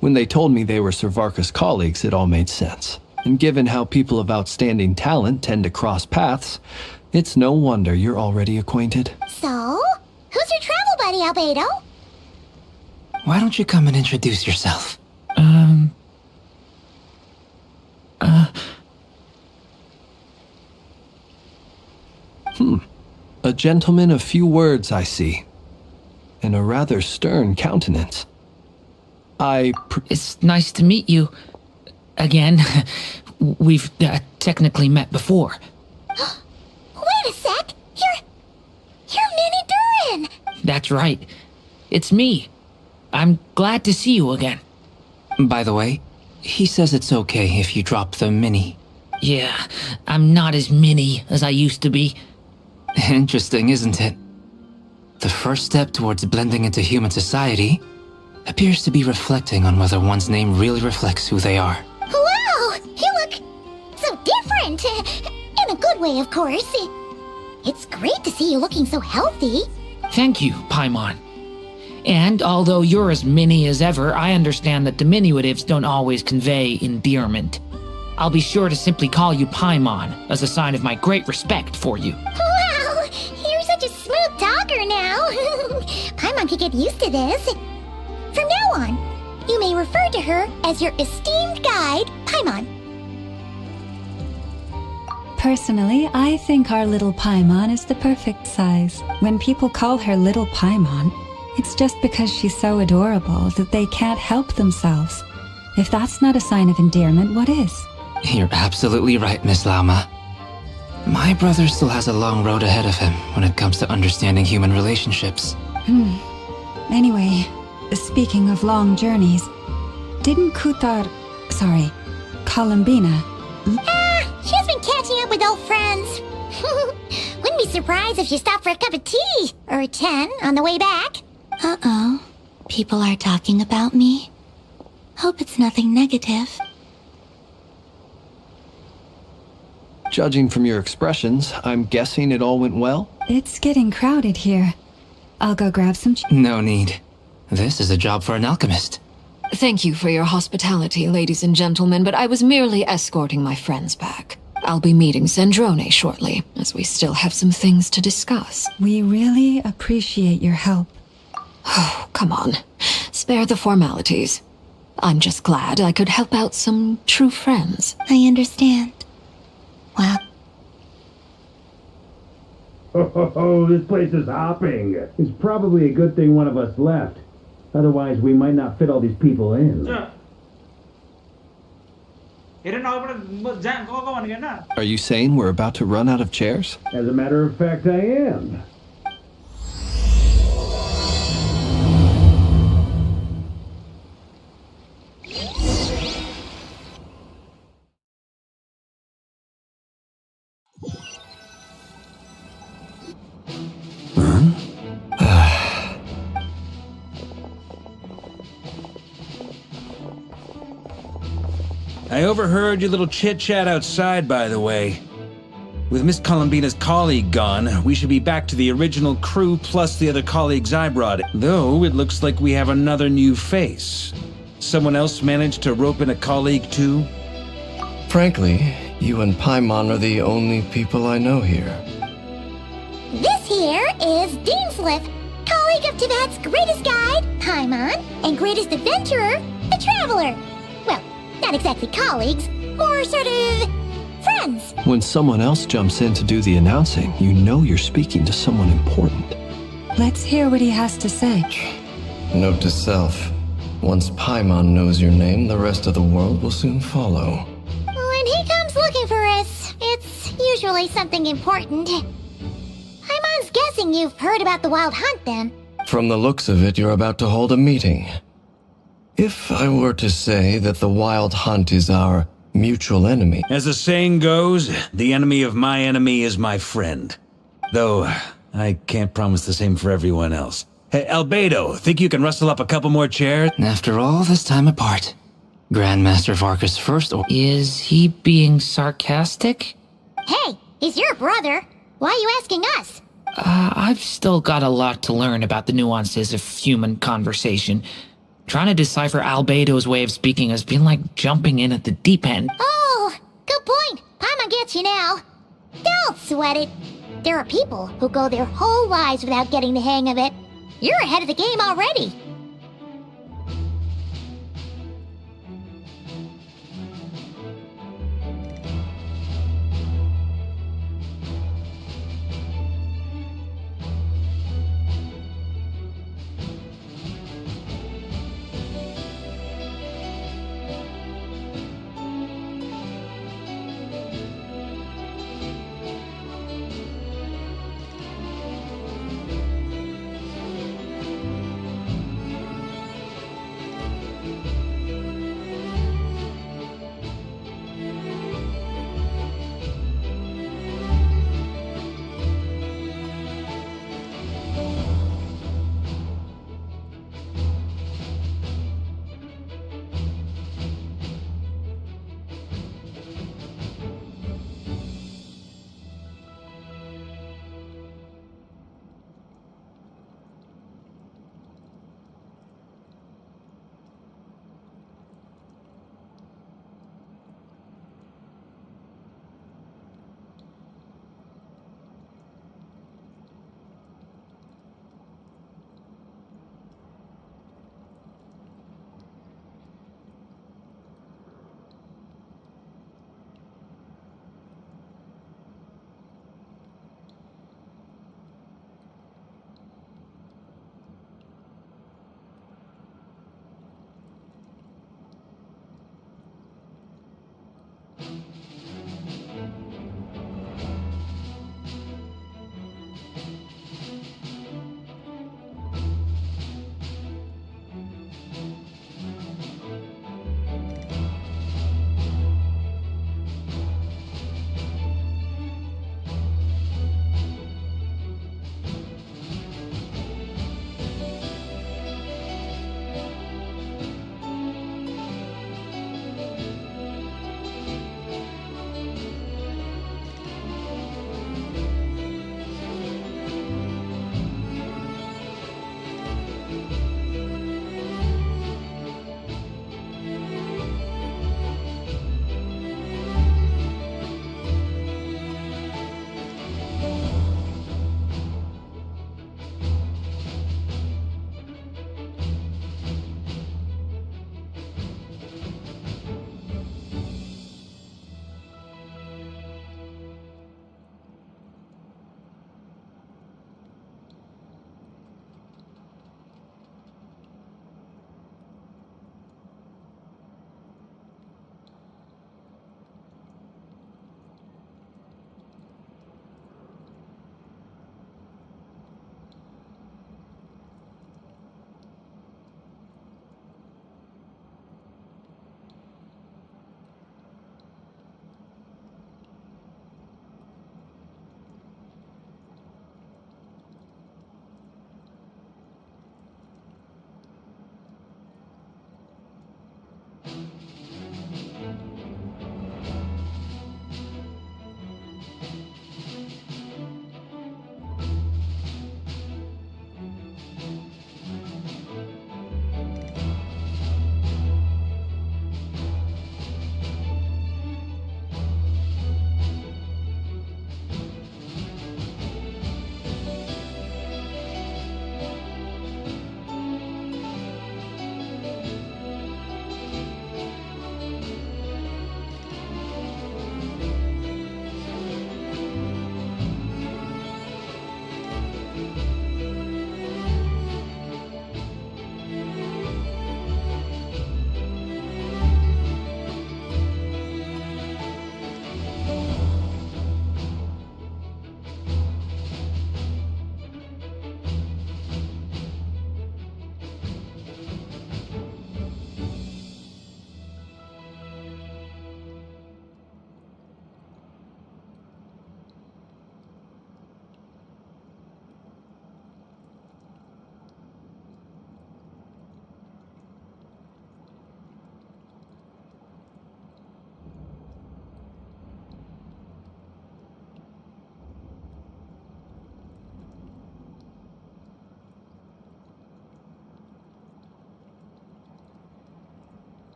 When they told me they were Servarka's colleagues, it all made sense. And given how people of outstanding talent tend to cross paths, it's no wonder you're already acquainted. So? Who's your travel buddy, Albedo? Why don't you come and introduce yourself? A gentleman of few words, I see. And a rather stern countenance. It's nice to meet you. Again. We've technically met before. Wait a sec! You're Minnie Durin! That's right. It's me. I'm glad to see you again. By the way, he says it's okay if you drop the mini. Yeah, I'm not as mini as I used to be. Interesting, isn't it? The first step towards blending into human society appears to be reflecting on whether one's name really reflects who they are. Wow! You look so different! In a good way, of course. It's great to see you looking so healthy. Thank you, Paimon. And although you're as mini as ever, I understand that diminutives don't always convey endearment. I'll be sure to simply call you Paimon as a sign of my great respect for you. Wow! You're such a smooth talker now. Paimon could get used to this. From now on, you may refer to her as your esteemed guide, Paimon. Personally, I think our little Paimon is the perfect size. When people call her Little Paimon, it's just because she's so adorable that they can't help themselves. If that's not a sign of endearment, what is? You're absolutely right, Miss Lauma. My brother still has a long road ahead of him when it comes to understanding human relationships. Anyway, speaking of long journeys, Didn't Columbina, She's been catching up with old friends. Wouldn't be surprised if she stopped for a cup of tea or 10 on the way back. Uh-oh. People are talking about me. Hope it's nothing negative. Judging from your expressions, I'm guessing it all went well? it's getting crowded here. I'll go grab some No need. This is a job for an alchemist. Thank you for your hospitality, ladies and gentlemen, but I was merely escorting my friends back. I'll be meeting Zandrone shortly, as we still have some things to discuss. We really appreciate your help. Oh, come on. Spare the formalities. I'm just glad I could help out some true friends. I understand. Well, Oh, this place is hopping. It's probably a good thing one of us left. Otherwise, we might not fit all these people in. Are you saying we're about to run out of chairs? As a matter of fact, I am. I overheard your little chit-chat outside, by the way. With Miss Columbina's colleague gone, we should be back to the original crew plus the other colleagues I brought in. Though, it looks like we have another new face. Someone else managed to rope in a colleague too? Frankly, you and Paimon are the only people I know here. This here is Deanslip, colleague of Tibet's greatest guide, Paimon, and greatest adventurer, the Traveler. Well, not exactly colleagues, more sort of friends. When someone else jumps in to do the announcing, you know you're speaking to someone important. Let's hear what he has to say. Note to self. Once Paimon knows your name, the rest of the world will soon follow. When he comes looking for us, it's usually something important. Paimon's guessing you've heard about the Wild Hunt, then. From the looks of it, you're about to hold a meeting. If I were to say that the Wild Hunt is our mutual enemy... As the saying goes, the enemy of my enemy is my friend. Though, I can't promise the same for everyone else. Hey, Albedo, think you can rustle up a couple more chairs? After all this time apart, Grandmaster Varka's first or— Is he being sarcastic? Hey, he's your brother. Why are you asking us? I've still got a lot to learn about the nuances of human conversation. Trying to decipher Albedo's way of speaking has been like jumping in at the deep end. Oh, good point. Paimon gets you now. Don't sweat it. There are people who go their whole lives without getting the hang of it. You're ahead of the game already.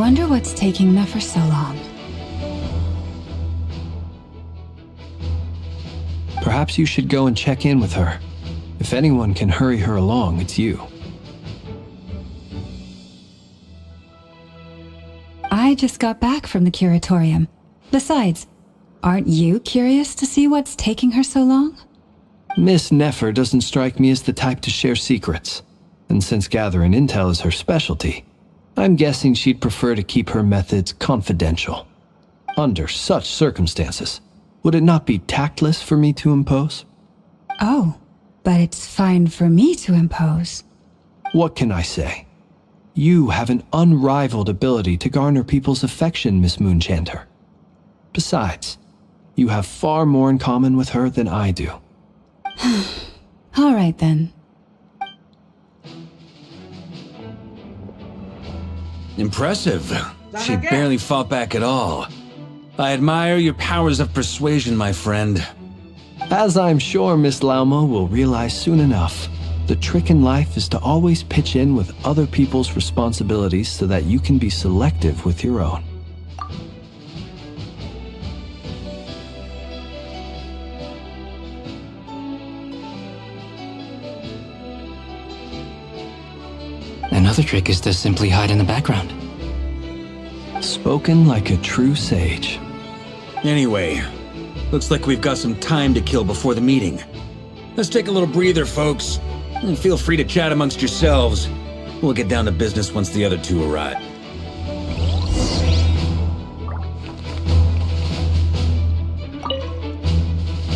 wonder what's taking Nefer so long. Perhaps you should go and check in with her. If anyone can hurry her along, it's you. I just got back from the curatorium. Besides, aren't you curious to see what's taking her so long? Miss Nefer doesn't strike me as the type to share secrets. And since gathering intel is her specialty, I'm guessing she'd prefer to keep her methods confidential. Under such circumstances, would it not be tactless for me to impose? Oh, but it's fine for me to impose. What can I say? You have an unrivaled ability to garner people's affection, Miss Moonchanter. Besides, you have far more in common with her than I do. All right then. Impressive. She barely fought back at all. I admire your powers of persuasion, my friend. As I'm sure Miss Lauma will realize soon enough, the trick in life is to always pitch in with other people's responsibilities so that you can be selective with your own. Another trick is to simply hide in the background. Spoken like a true sage. Anyway, looks like we've got some time to kill before the meeting. Let's take a little breather, folks. And feel free to chat amongst yourselves. We'll get down to business once the other two arrive.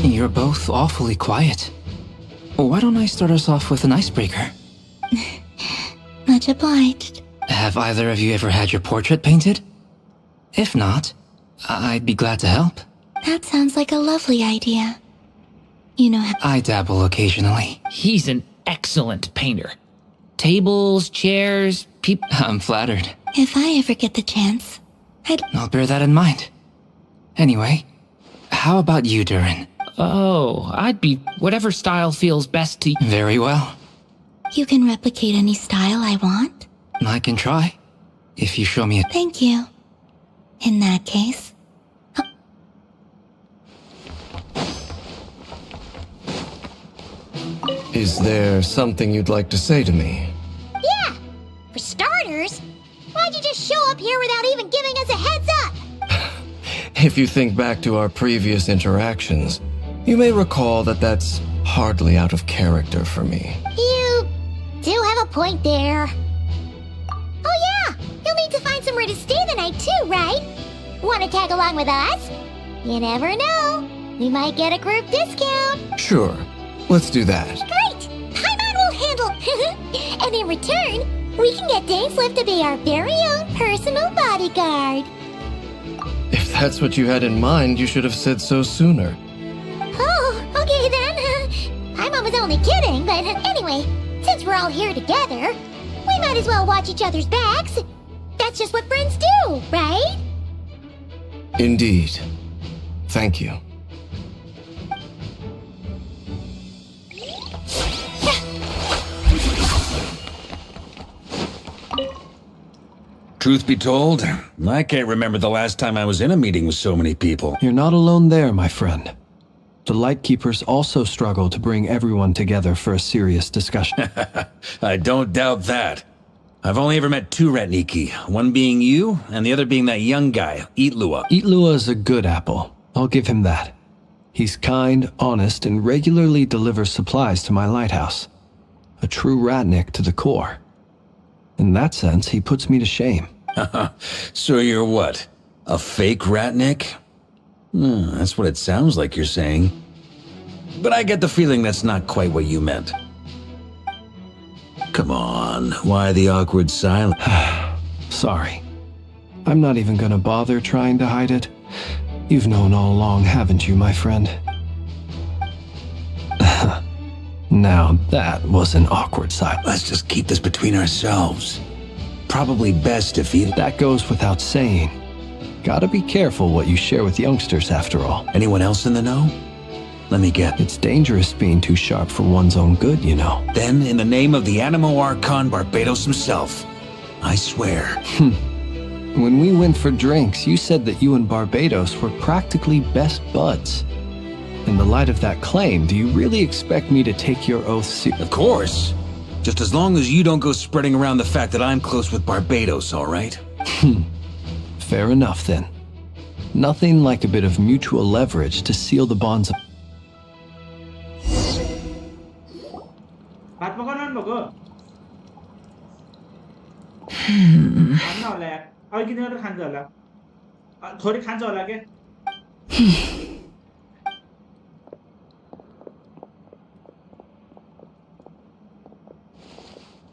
You're both awfully quiet. Why don't I start us off with an icebreaker? Much obliged. Have either of you ever had your portrait painted? If not, I'd be glad to help. That sounds like a lovely idea. You know how... I dabble occasionally. He's an excellent painter. Tables, chairs, people... I'm flattered. If I ever get the chance, I'll bear that in mind. Anyway, how about you, Durin? Oh, I'd be whatever style feels best to you. Very well. You can replicate any style I want? I can try, if you show me a... Thank you. In that case... Is there something you'd like to say to me? Yeah! For starters, why'd you just show up here without even giving us a heads up? If you think back to our previous interactions, you may recall that that's hardly out of character for me. You do have a point there. Oh yeah! You'll need to find somewhere to stay the night too, right? Want to tag along with us? You never know. We might get a group discount. Sure, let's do that. Great! Paimon will handle... And in return, we can get Dainslift to be our very own personal bodyguard. If that's what you had in mind, you should have said so sooner. Oh, okay then. Paimon was only kidding, but anyway, since we're all here together, we might as well watch each other's backs. That's just what friends do, right? Indeed. Thank you. Truth be told, I can't remember the last time I was in a meeting with so many people. You're not alone there, my friend. The Lightkeepers also struggle to bring everyone together for a serious discussion. I don't doubt that. I've only ever met two Ratniki, one being you, and the other being that young guy, Eatlua. Eatlua is a good apple. I'll give him that. He's kind, honest, and regularly delivers supplies to my lighthouse. A true Ratnik to the core. In that sense, he puts me to shame. So you're what? A fake Ratnik? That's what it sounds like you're saying. But I get the feeling that's not quite what you meant. Come on, why the awkward silence? Sorry. I'm not even gonna bother trying to hide it. You've known all along, haven't you, my friend? Now that was an awkward silence. Let's just keep this between ourselves. Probably best if he... That goes without saying. Gotta be careful what you share with youngsters, after all. Anyone else in the know? Let me get... It's dangerous being too sharp for one's own good, you know. Then, in the name of the Animo Archon Barbados himself, I swear. When we went for drinks, you said that you and Barbados were practically best buds. In the light of that claim, do you really expect me to take your oath seriously? Of course. Just as long as you don't go spreading around the fact that I'm close with Barbados, all right? Fair enough, then. Nothing like a bit of mutual leverage to seal the bonds of... ปัดมาก็นั่นบอกก็อันนอกแหละเอากินเนื้อคันเกิดแล้วโทษที่คันจอดแล้วแก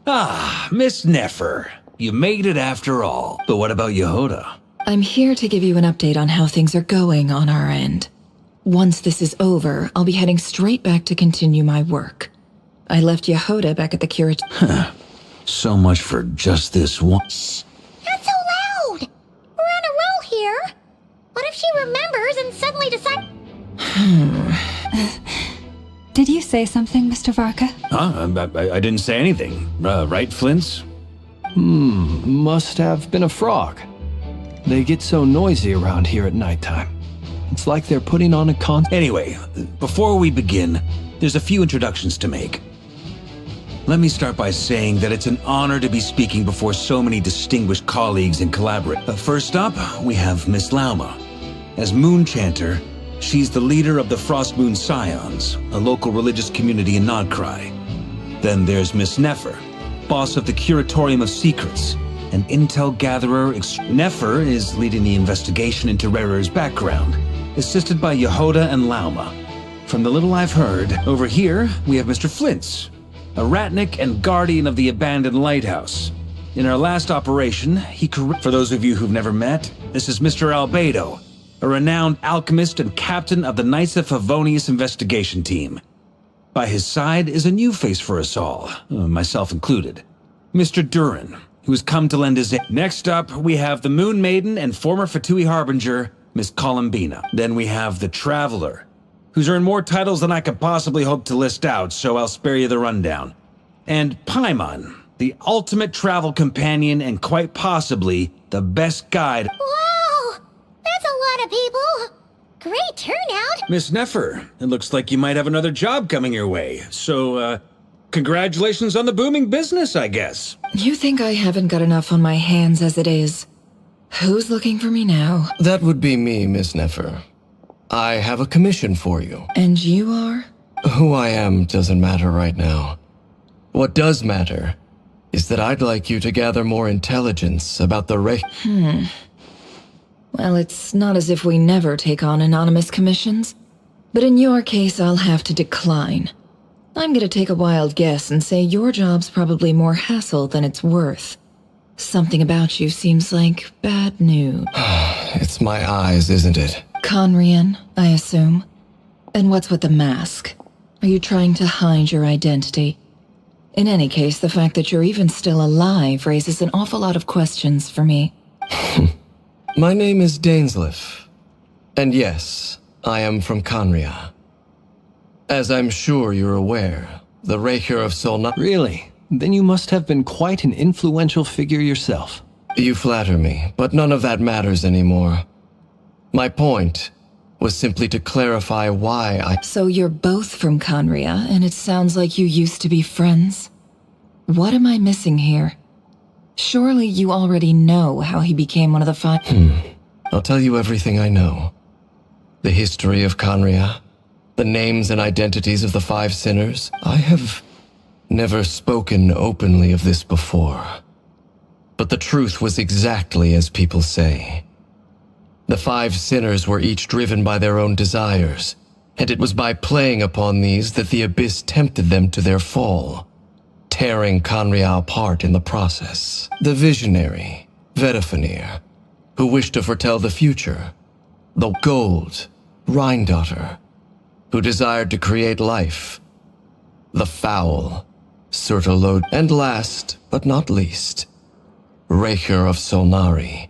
Ah, Miss Nefer. You made it after all. But what about Yehoda? I'm here to give you an update on how things are going on our end. Once this is over, I'll be heading straight back to continue my work. I left Yehoda back at the Huh. So much for just this one. Shh! Not so loud! We're on a roll here. What if she remembers and suddenly decides... Did you say something, Mr. Varka? Huh? I didn't say anything. Right, Flints? Must have been a frog. They get so noisy around here at nighttime. It's like they're putting on a concert. Anyway, before we begin, there's a few introductions to make. Let me start by saying that it's an honor to be speaking before so many distinguished colleagues and collaborators. First up, we have Miss Lauma. As Moon Chanter, she's the leader of the Frost Moon Scions, a local religious community in Nodcry. Then there's Miss Nefer, boss of the Curatorium of Secrets, an intel gatherer. Nefer is leading the investigation into Rerer's background, assisted by Yehoda and Lauma. From the little I've heard, over here we have Mr. Flints, a ratnik and guardian of the abandoned lighthouse. In our last operation, for those of you who've never met, this is Mr. Albedo, a renowned alchemist and captain of the Knights of Favonius investigation team. By his side is a new face for us all, myself included, Mr. Durin, who has come to lend his aid. Next up, we have the Moon Maiden and former Fatui Harbinger, Miss Columbina. Then we have the Traveler, who's earned more titles than I could possibly hope to list out, so I'll spare you the rundown. And Paimon, the ultimate travel companion and quite possibly the best guide. Wow! That's a lot of people! Great turnout! Miss Nefer, it looks like you might have another job coming your way, so, congratulations on the booming business, I guess. You think I haven't got enough on my hands as it is? Who's looking for me now? That would be me, Miss Nefer. I have a commission for you. And you are? Who I am doesn't matter right now. What does matter is that I'd like you to gather more intelligence about the Well, it's not as if we never take on anonymous commissions. But in your case, I'll have to decline. I'm gonna take a wild guess and say your job's probably more hassle than it's worth. Something about you seems like bad news. It's my eyes, isn't it? Conrian, I assume. And what's with the mask? Are you trying to hide your identity? In any case, the fact that you're even still alive raises an awful lot of questions for me. My name is Dainsleif. And yes, I am from Conria. As I'm sure you're aware, the Raker of Solna— Really? Then you must have been quite an influential figure yourself. You flatter me, but none of that matters anymore. My point was simply to clarify why I— So you're both from Conria, and it sounds like you used to be friends? What am I missing here? Surely you already know how he became one of the five— I'll tell you everything I know. The history of Conria, the names and identities of the five sinners. I have never spoken openly of this before. But the truth was exactly as people say. The five sinners were each driven by their own desires, and it was by playing upon these that the Abyss tempted them to their fall, tearing Conria apart in the process. The visionary, Vedifenir, who wished to foretell the future. The gold, Rhindaughter, who desired to create life. The foul, Surtalod, and last but not least, Raker of Solnari,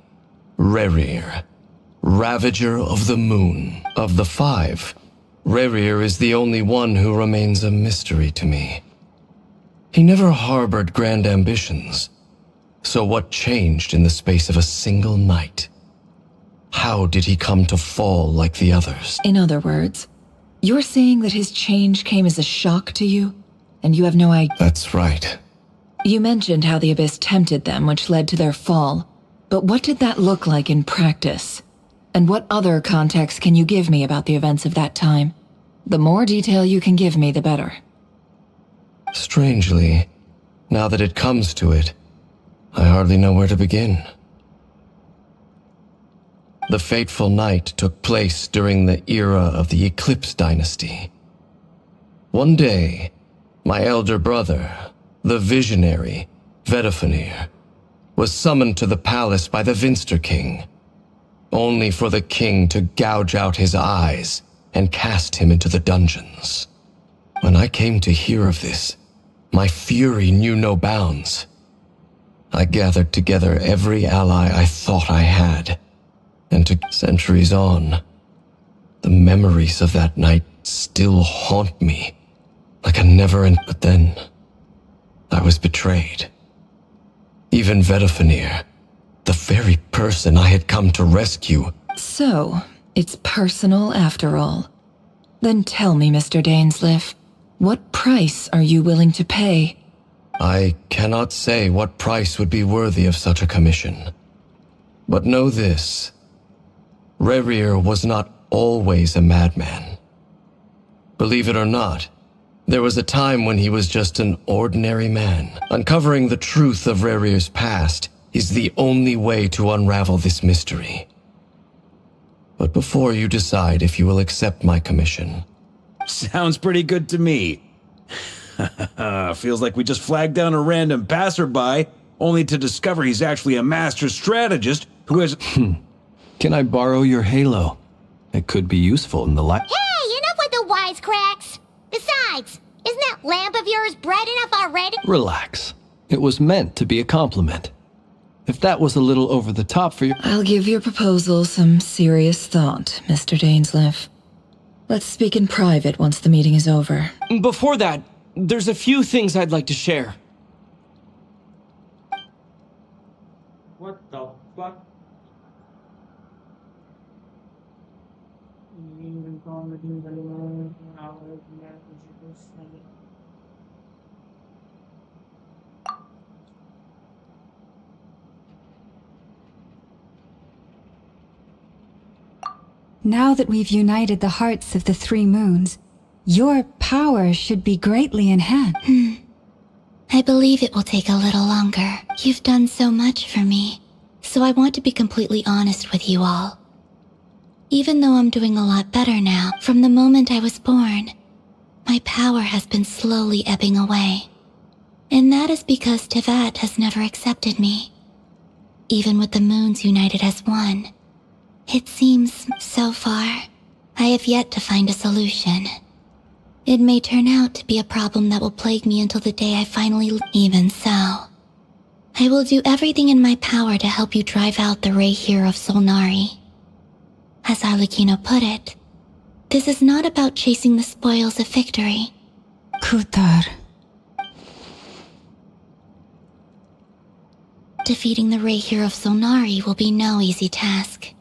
Rerir, Ravager of the Moon. Of the five, Rerir is the only one who remains a mystery to me. He never harbored grand ambitions, So what changed in the space of a single night? How did he come to fall like the others? In other words, you're saying that his change came as a shock to you, and you have no idea. That's right. You mentioned how the Abyss tempted them, which led to their fall. But what did that look like in practice? And what other context can you give me about the events of that time? The more detail you can give me, the better. Strangely, now that it comes to it, I hardly know where to begin. The fateful night took place during the era of the Eclipse Dynasty. One day, my elder brother, the visionary, Vedifenir, was summoned to the palace by the Vinster King, only for the king to gouge out his eyes and cast him into the dungeons. When I came to hear of this, my fury knew no bounds. I gathered together every ally I thought I had, and centuries on, the memories of that night still haunt me like a never-ending. But then, I was betrayed. Even Vedifenir, the very person I had come to rescue. So, it's personal after all. Then tell me, Mr. Dainsleif, what price are you willing to pay? I cannot say what price would be worthy of such a commission. But know this, Rerir was not always a madman. Believe it or not, there was a time when he was just an ordinary man. Uncovering the truth of Rerir's past is the only way to unravel this mystery. But before you decide if you will accept my commission... Sounds pretty good to me. Feels like we just flagged down a random passerby, only to discover he's actually a master strategist who has... Can I borrow your halo? It could be useful in the light. Hey, enough with the wisecracks! Besides, isn't that lamp of yours bright enough already? Relax. It was meant to be a compliment. If that was a little over the top for you... I'll give your proposal some serious thought, Mr. Dainsleif. Let's speak in private once the meeting is over. Before that, there's a few things I'd like to share. What the fuck? Now that we've united the hearts of the three moons, your power should be greatly enhanced. I believe it will take a little longer. You've done so much for me, so I want to be completely honest with you all. Even though I'm doing a lot better now, from the moment I was born, my power has been slowly ebbing away. And that is because Tevat has never accepted me. Even with the moons united as one, it seems, so far, I have yet to find a solution. It may turn out to be a problem that will plague me until the day I finally... Even so, I will do everything in my power to help you drive out the Reihir of Solnari. As Arlecchino put it, this is not about chasing the spoils of victory. Kutar. Defeating the Reihir of Solnari will be no easy task.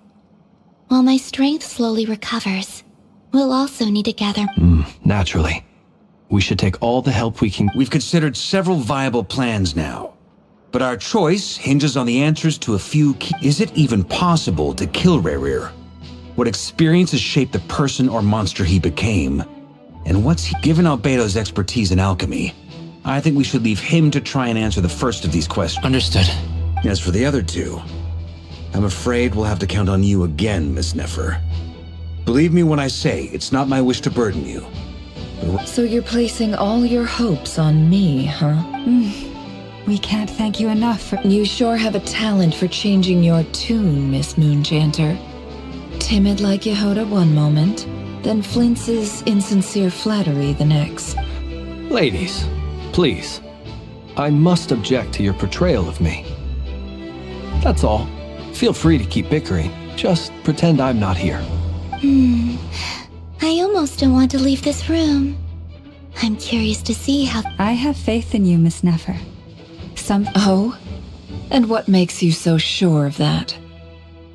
While my strength slowly recovers, we'll also need to gather... Naturally. We should take all the help we can... We've considered several viable plans now. But our choice hinges on the answers to a few key... Is it even possible to kill Rerir? What experience has shaped the person or monster he became? And what's he... Given Albedo's expertise in alchemy, I think we should leave him to try and answer the first of these questions. Understood. As for the other two, I'm afraid we'll have to count on you again, Miss Nefer. Believe me when I say it's not my wish to burden you. So you're placing all your hopes on me, huh? We can't thank you enough for... You sure have a talent for changing your tune, Miss Moonchanter. Timid like Yehoda one moment, then flinches insincere flattery the next. Ladies, please. I must object to your portrayal of me. That's all. Feel free to keep bickering. Just pretend I'm not here. I almost don't want to leave this room. I'm curious to see how... I have faith in you, Miss Nefer. Oh? And what makes you so sure of that?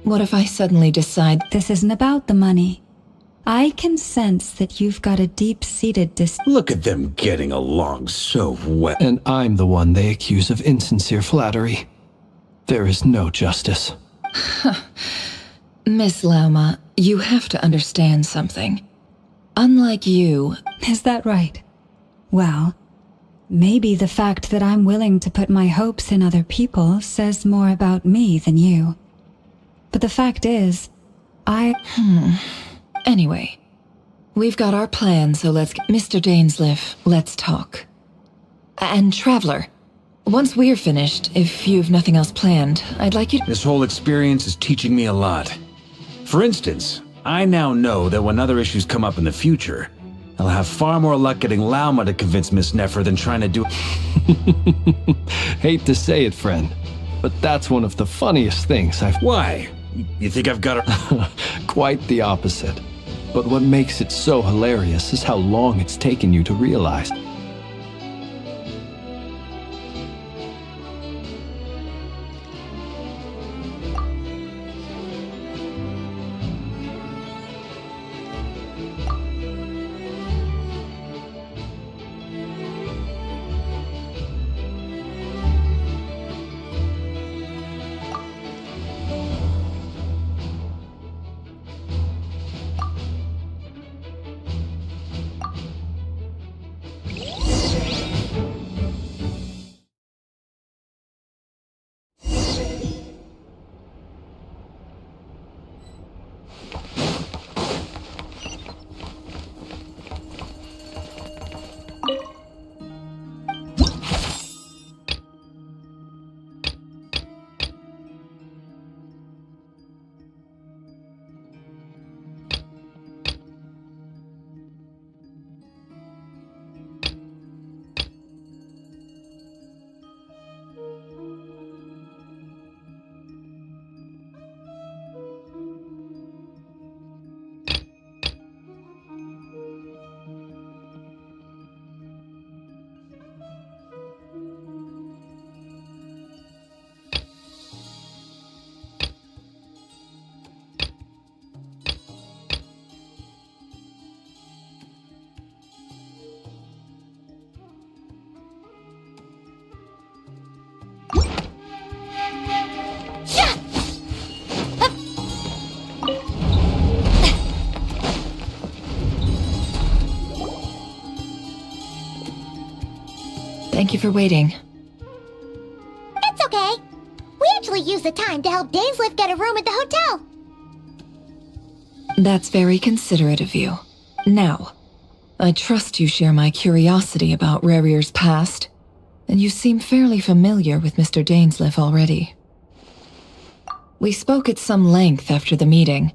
What if I suddenly decide This isn't about the money. I can sense that you've got a deep-seated Look at them getting along so well. And I'm the one they accuse of insincere flattery. There is no justice. Miss Lauma, you have to understand something. Unlike you... Is that right? Well, maybe the fact that I'm willing to put my hopes in other people says more about me than you. But the fact is, Anyway, we've got our plan, so let's... Mr. Dainsleif, let's talk. And Traveler, once we're finished, if you've nothing else planned, I'd like you to... This whole experience is teaching me a lot. For instance, I now know that when other issues come up in the future, I'll have far more luck getting Lauma to convince Miss Nefer than trying to do... Hate to say it, friend, but that's one of the funniest things I've... Why? You think I've got a... Quite the opposite. But what makes it so hilarious is how long it's taken you to realize. Thank you for waiting. It's okay. We actually used the time to help Dainsleif get a room at the hotel. That's very considerate of you. Now, I trust you share my curiosity about Rarier's past, and you seem fairly familiar with Mr. Dainsleif already. We spoke at some length after the meeting.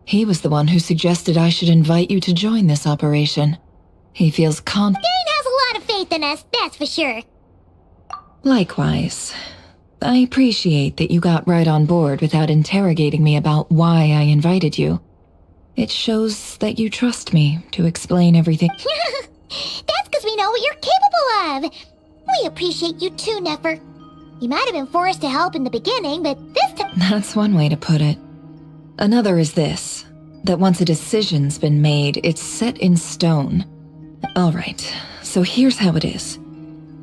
He was the one who suggested I should invite you to join this operation. He feels Dane has a lot of faith in us, that's for sure. Likewise. I appreciate that you got right on board without interrogating me about why I invited you. It shows that you trust me to explain everything. That's because we know what you're capable of. We appreciate you too, Nefer. You might have been forced to help in the beginning, but this time... That's one way to put it. Another is this, that once a decision's been made, it's set in stone. Alright, so here's how it is.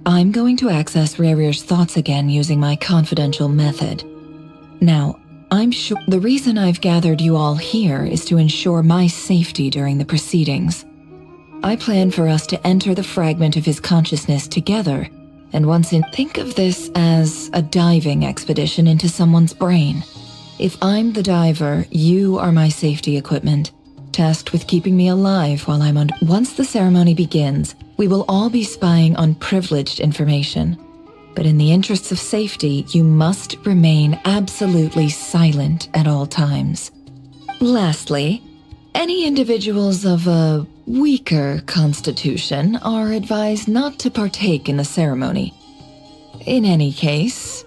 I'm going to access Rarier's thoughts again using my confidential method. Now, I'm sure the reason I've gathered you all here is to ensure my safety during the proceedings. I plan for us to enter the fragment of his consciousness together, and once in, think of this as a diving expedition into someone's brain. If I'm the diver, you are my safety equipment, tasked with keeping me alive while I'm under. Once the ceremony begins, we will all be spying on privileged information. But in the interests of safety, you must remain absolutely silent at all times. Lastly, any individuals of a weaker constitution are advised not to partake in the ceremony. In any case...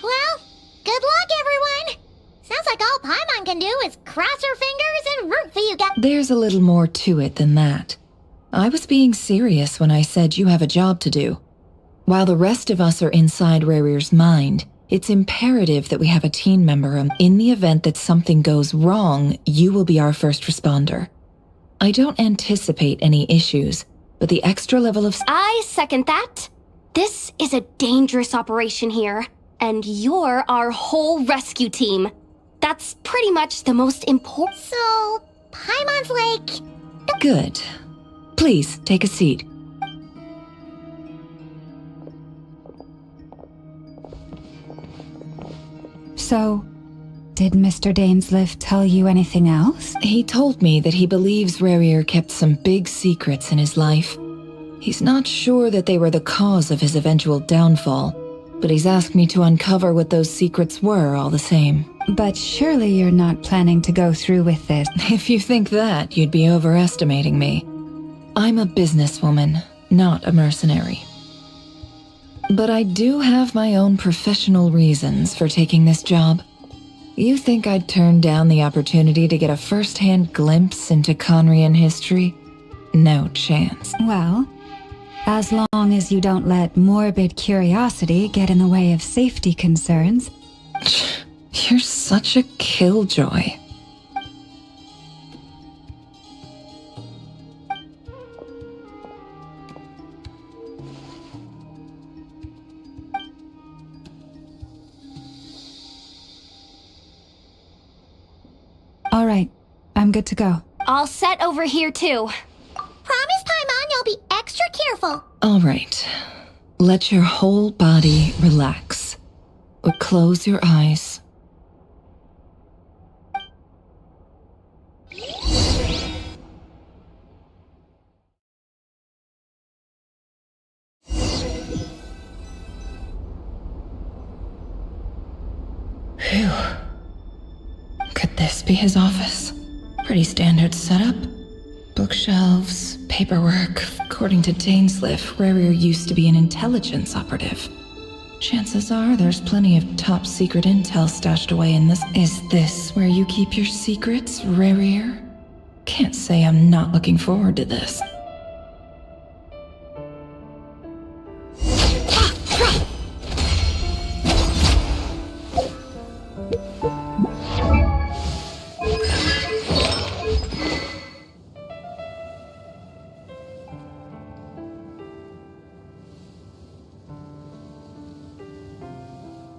Well, good luck, everyone. Sounds like all Paimon everyone can do is cross her fingers and root for you guys. There's a little more to it than that. I was being serious when I said you have a job to do. While the rest of us are inside Rarir's mind, it's imperative that we have a team member. In the event that something goes wrong, you will be our first responder. I don't anticipate any issues, but the extra level of... I second that. This is a dangerous operation here, and you're our whole rescue team. That's pretty much the most important... So, Paimon's like... Good. Please, take a seat. So, did Mr. Dainsleif tell you anything else? He told me that he believes Rarir kept some big secrets in his life. He's not sure that they were the cause of his eventual downfall, but he's asked me to uncover what those secrets were all the same. But surely you're not planning to go through with this. If you think that, you'd be overestimating me. I'm a businesswoman, not a mercenary. But I do have my own professional reasons for taking this job. You think I'd turn down the opportunity to get a first-hand glimpse into Conrian history? No chance. Well, as long as you don't let morbid curiosity get in the way of safety concerns. You're such a killjoy. All right, I'm good to go. All set over here too. Promise, Paimon, you'll be extra careful. All right. Let your whole body relax. But close your eyes. Phew. Could this be his office? Pretty standard setup. Bookshelves, paperwork. According to Dainsleif, Rarir used to be an intelligence operative. Chances are there's plenty of top secret intel stashed away in this. Is this where you keep your secrets, Rarir? Can't say I'm not looking forward to this.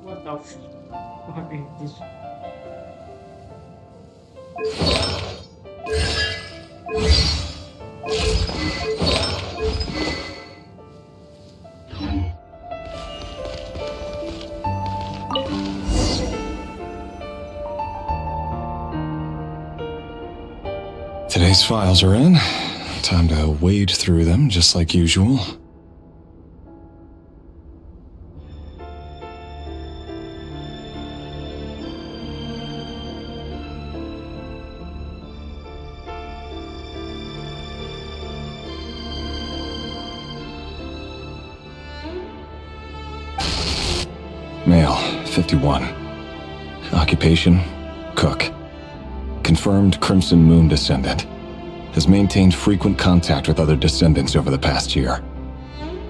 What the f... What is this? Today's files are in. Time to wade through them just like usual. Male, 51. Occupation, cook. Confirmed Crimson Moon descendant. Has maintained frequent contact with other descendants over the past year.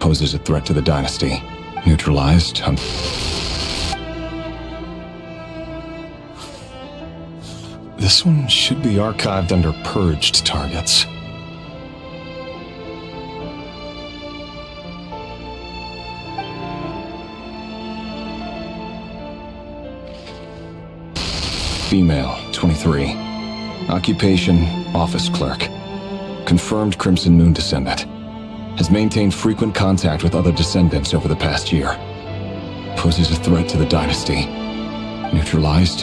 Poses a threat to the dynasty. Neutralized. This one should be archived under purged targets. Female, 23. Occupation, office clerk. Confirmed Crimson Moon descendant. Has maintained frequent contact with other descendants over the past year. Poses a threat to the dynasty. Neutralized.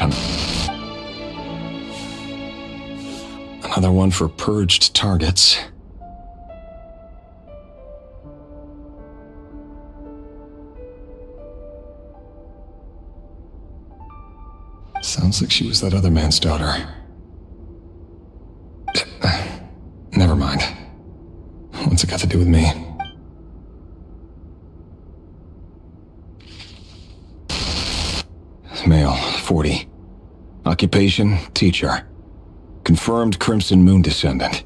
Another one for purged targets. Sounds like she was that other man's daughter. Never mind. What's it got to do with me? Male, 40. Occupation, teacher. Confirmed Crimson Moon descendant.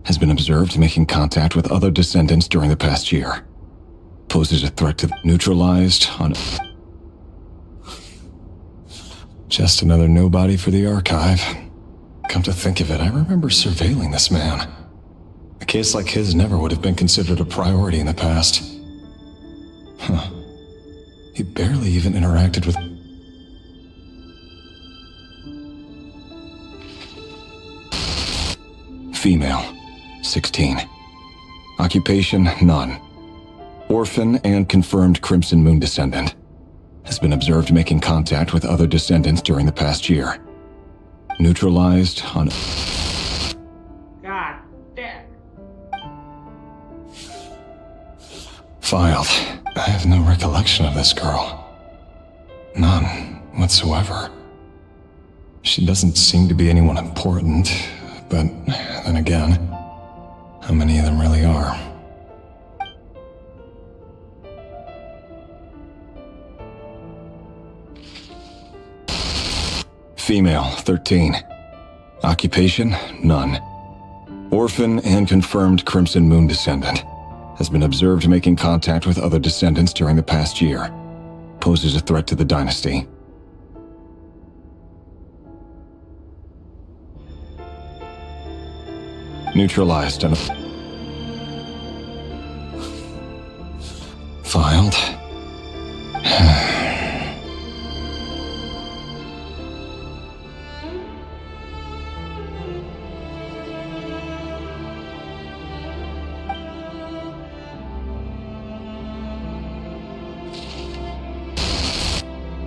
Has been observed making contact with other descendants during the past year. Poses a threat to neutralized on... Just another nobody for the archive. Come to think of it, I remember surveilling this man. A case like his never would have been considered a priority in the past. Huh. He barely even interacted with... Female, 16. Occupation, none. Orphan and confirmed Crimson Moon descendant. Has been observed making contact with other descendants during the past year. Neutralized on... God damn. Filed. I have no recollection of this girl. None whatsoever. She doesn't seem to be anyone important, but then again, how many of them really are? Female, 13. Occupation, none. Orphan and confirmed Crimson Moon descendant. Has been observed making contact with other descendants during the past year. Poses a threat to the dynasty. Neutralized and... Filed.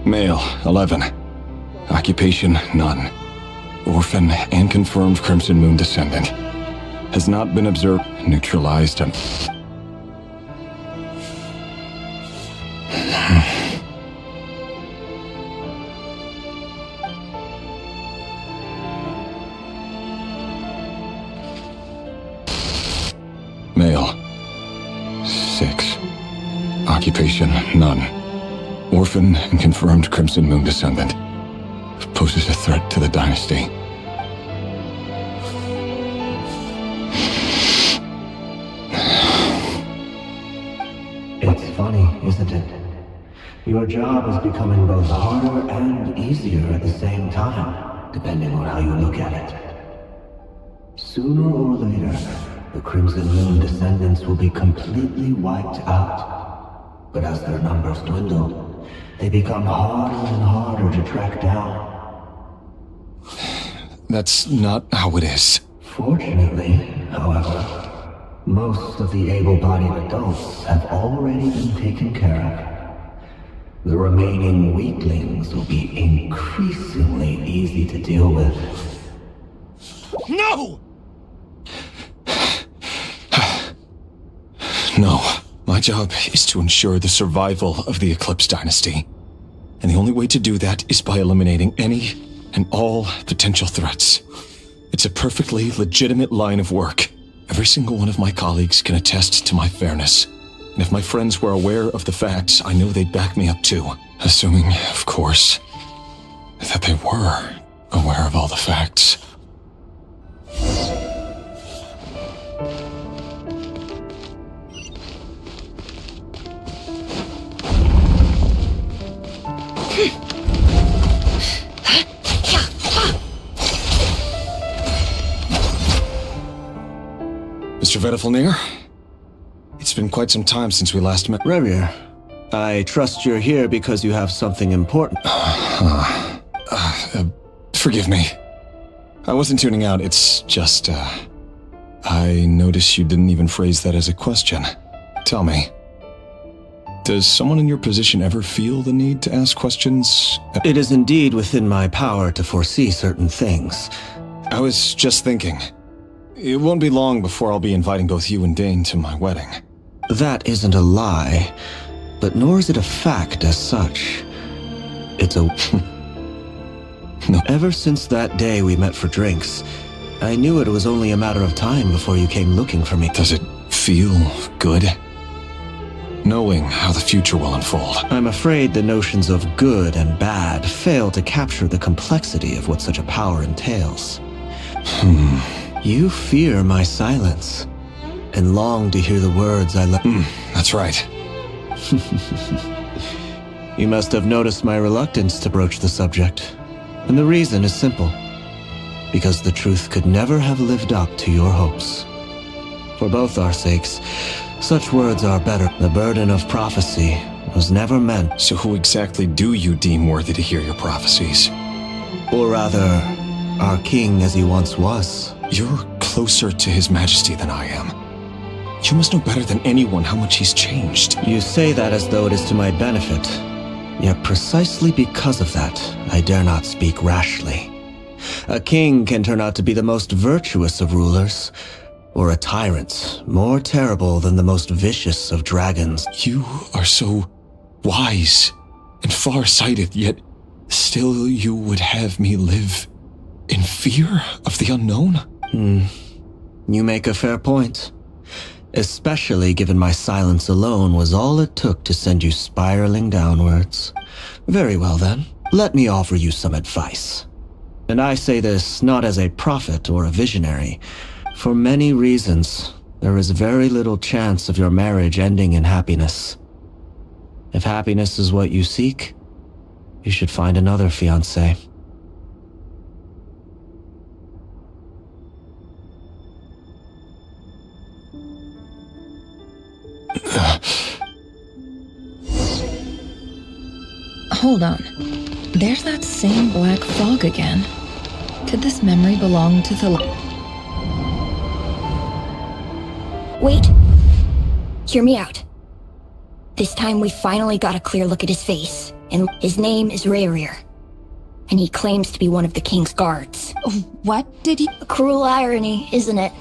Male, 11. Occupation, none. Orphan and confirmed Crimson Moon descendant. Has not been observed, neutralized, and... Male, 6. Occupation, none. Orphan and confirmed Crimson Moon descendant. Poses a threat to the dynasty. It's funny, isn't it? Your job is becoming both harder and easier at the same time, depending on how you look at it. Sooner or later, the Crimson Moon descendants will be completely wiped out. But as their numbers dwindle, they become harder and harder to track down. That's not how it is. Fortunately, however, most of the able-bodied adults have already been taken care of. The remaining weaklings will be increasingly easy to deal with. No! No. My job is to ensure the survival of the Eclipse Dynasty. And the only way to do that is by eliminating any and all potential threats. It's a perfectly legitimate line of work. Every single one of my colleagues can attest to my fairness. And if my friends were aware of the facts, I know they'd back me up too. Assuming, of course, that they were aware of all the facts. Mr. Vedifalnir? It's been quite some time since we last met. Rerir, I trust you're here because you have something important. Forgive me. I wasn't tuning out, it's just, I noticed you didn't even phrase that as a question. Tell me, does someone in your position ever feel the need to ask questions? It is indeed within my power to foresee certain things. I was just thinking. It won't be long before I'll be inviting both you and Dane to my wedding. That isn't a lie, but nor is it a fact as such. It's a... No. Ever since that day we met for drinks, I knew it was only a matter of time before you came looking for me. Does it feel good? knowing how the future will unfold. I'm afraid the notions of good and bad fail to capture the complexity of what such a power entails. You fear my silence, and long to hear the words I left. That's right. You must have noticed my reluctance to broach the subject. And the reason is simple. Because the truth could never have lived up to your hopes. For both our sakes, such words are better. The burden of prophecy was never meant. So who exactly do you deem worthy to hear your prophecies? Or rather, our king as he once was. You're closer to His Majesty than I am. You must know better than anyone how much he's changed. You say that as though it is to my benefit. Yet precisely because of that, I dare not speak rashly. A king can turn out to be the most virtuous of rulers, or a tyrant more terrible than the most vicious of dragons. You are so wise and far-sighted, yet still you would have me live in fear of the unknown? You make a fair point. Especially given my silence alone was all it took to send you spiraling downwards. Very well then, let me offer you some advice. And I say this not as a prophet or a visionary. For many reasons, there is very little chance of your marriage ending in happiness. If happiness is what you seek, you should find another fiancé. Hold on. There's that same black fog again. Could this memory belong to the... Wait. Hear me out. This time we finally got a clear look at his face, and his name is Rayrir. And he claims to be one of the king's guards. What did he... A cruel irony, isn't it?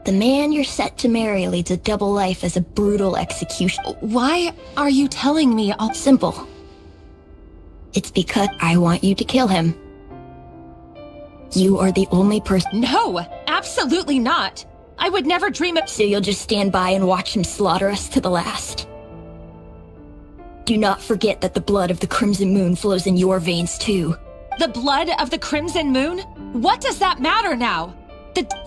The man you're set to marry leads a double life as a brutal execution. Why are you telling me all... Simple. It's because I want you to kill him. You are the only person... No, absolutely not. I would never dream of... So you'll just stand by and watch him slaughter us to the last. Do not forget that the blood of the Crimson Moon flows in your veins too. The blood of the Crimson Moon? What does that matter now?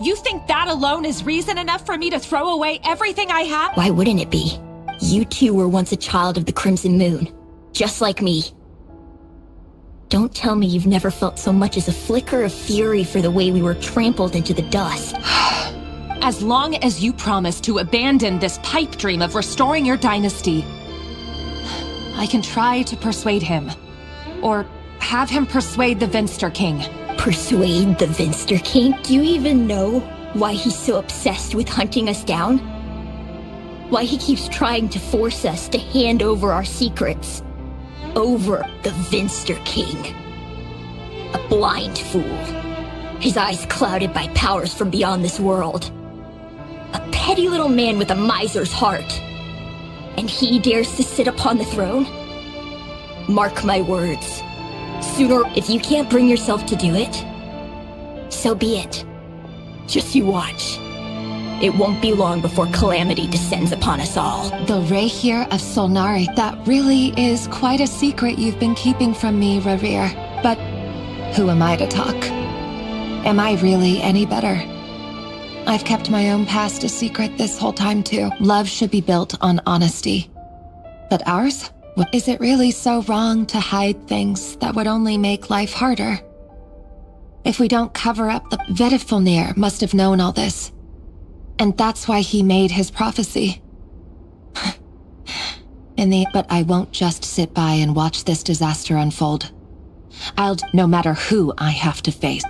You think that alone is reason enough for me to throw away everything I have? Why wouldn't it be? You too were once a child of the Crimson Moon, just like me. Don't tell me you've never felt so much as a flicker of fury for the way we were trampled into the dust. As long as you promise to abandon this pipe dream of restoring your dynasty, I can try to persuade him. Or have him persuade the Vinster King. Persuade the Vinster King? Do you even know why he's so obsessed with hunting us down? Why he keeps trying to force us to hand over our secrets? Over the Vinster King. A blind fool. His eyes clouded by powers from beyond this world. A petty little man with a miser's heart. And he dares to sit upon the throne? Mark my words. Sooner, if you can't bring yourself to do it, so be it. Just you watch. It won't be long before calamity descends upon us all. The Rayrir of Solnari. That really is quite a secret you've been keeping from me, Rayrir. But who am I to talk? Am I really any better? I've kept my own past a secret this whole time too. Love should be built on honesty. But ours? Is it really so wrong to hide things that would only make life harder? If we don't cover up, the Vedifulnir must have known all this. And that's why he made his prophecy. But I won't just sit by and watch this disaster unfold. No matter who I have to face.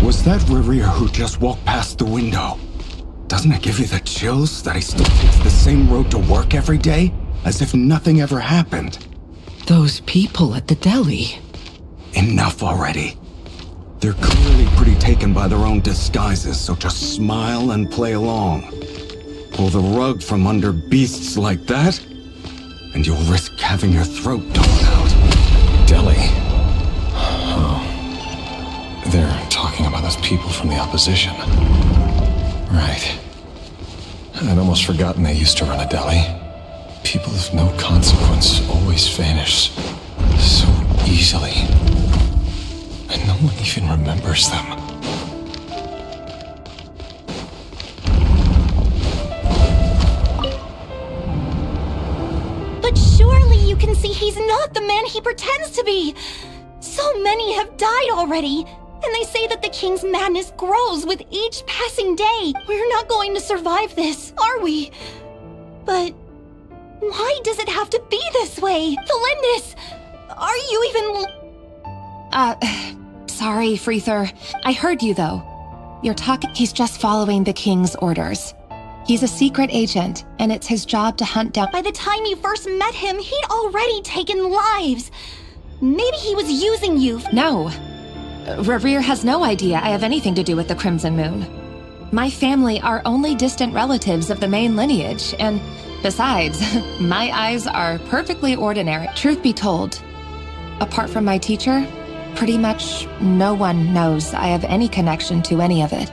Was that Rayrir who just walked past the window? Doesn't it give you the chills that he still takes the same road to work every day? As if nothing ever happened. Those people at the deli. Enough already. They're clearly pretty taken by their own disguises, so just smile and play along. Pull the rug from under beasts like that, and you'll risk having your throat torn out. Deli. Oh. people from the opposition. Right. I'd almost forgotten they used to run a deli. People of no consequence always vanish so easily. And no one even remembers them. But surely you can see he's not the man he pretends to be. So many have died already, and they say that the king's madness grows with each passing day. We're not going to survive this, are we? But why does it have to be this way? Felindis, are you even... Sorry, Freether. I heard you, though. You're talking... He's just following the king's orders. He's a secret agent, and it's his job to hunt down... By the time you first met him, he'd already taken lives. Maybe he was using you. No. Rerir has no idea I have anything to do with the Crimson Moon. My family are only distant relatives of the main lineage, and besides, my eyes are perfectly ordinary. Truth be told, apart from my teacher, pretty much no one knows I have any connection to any of it.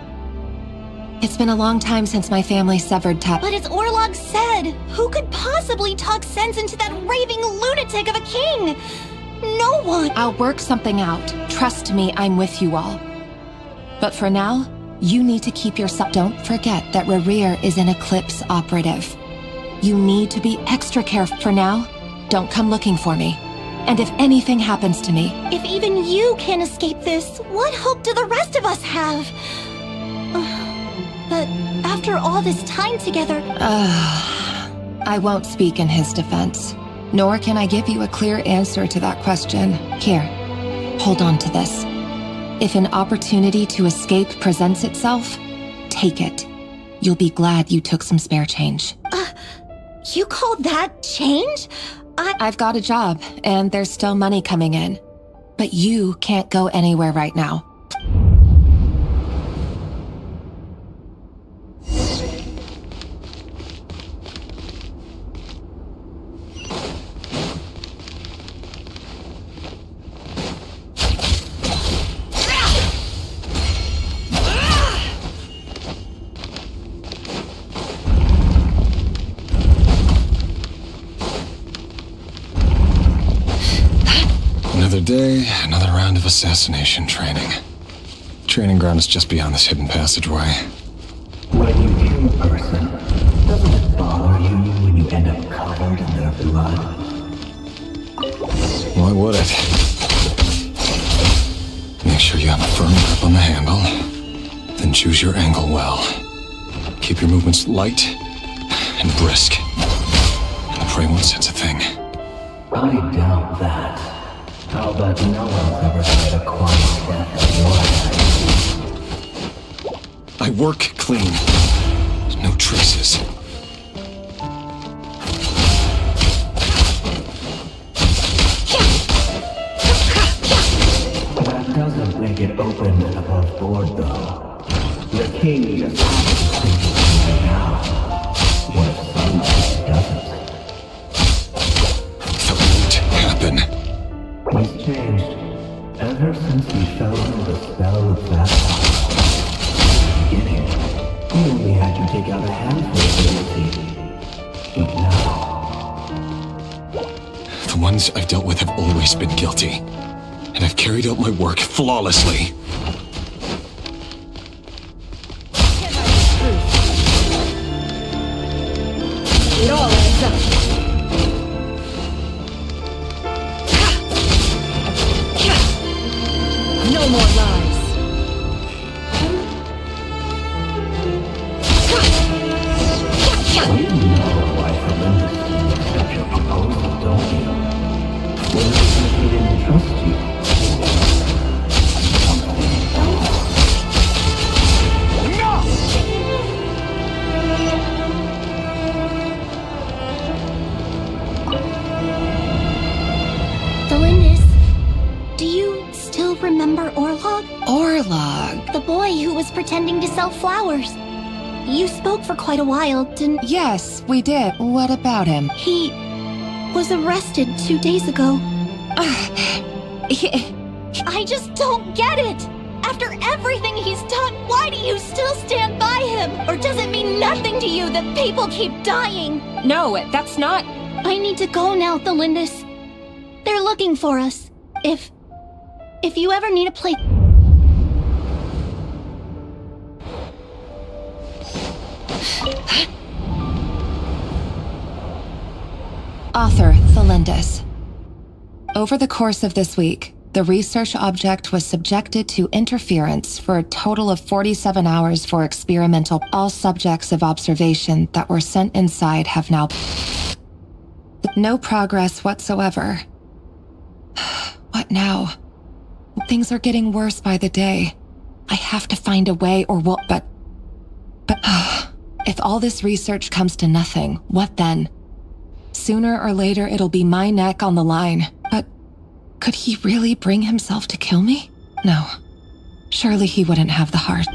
It's been a long time since my family severed ties. But as Orlog said, who could possibly talk sense into that raving lunatic of a king? No one! I'll work something out. Trust me, I'm with you all. But for now, you need to keep yourself... Don't forget that Rerir is an Eclipse operative. You need to be extra careful. For now, don't come looking for me. And if anything happens to me... If even you can't escape this, what hope do the rest of us have? But after all this time together... I won't speak in his defense. Nor can I give you a clear answer to that question. Here, hold on to this. If an opportunity to escape presents itself, take it. You'll be glad you took some spare change. You call that change? I've got a job, and there's still money coming in. But you can't go anywhere right now. Another day, another round of assassination training. Training ground is just beyond this hidden passageway. When you kill a person, doesn't it bother you when you end up covered in their blood? Why would it? Make sure you have a firm grip on the handle, then choose your angle well. Keep your movements light and brisk, and the prey won't sense a thing. I doubt that. How about no one's ever had a quiet death of your life? I work clean. No traces. That doesn't make it open and above board, though. The king just happens to think right now. What if somebody doesn't? That won't happen. He's changed. Ever since he fell under the spell of that beginning, he only had you take out a handful of ability. But now... The ones I've dealt with have always been guilty. And I've carried out my work flawlessly. It all adds up. No more lies. You know why Felindis didn't accept your proposal, don't you? Well, it's because he didn't trust you. Something else. Felindis, do you still remember Orlog? Orlog? The boy who was pretending to sell flowers. You spoke for quite a while, didn't... Yes, we did. What about him? He was arrested 2 days ago. I just don't get it. After everything he's done, why do you still stand by him? Or does it mean nothing to you that people keep dying? No, that's not... I need to go now, Thelindis. They're looking for us. If you ever need a place... Author Thelindis. Over the course of this week, the research object was subjected to interference for a total of 47 hours for experimental. All subjects of observation that were sent inside have now... No progress whatsoever. What now? Things are getting worse by the day. I have to find a way or we'll... But... If all this research comes to nothing, what then? Sooner or later, it'll be my neck on the line. But could he really bring himself to kill me? No. Surely he wouldn't have the heart.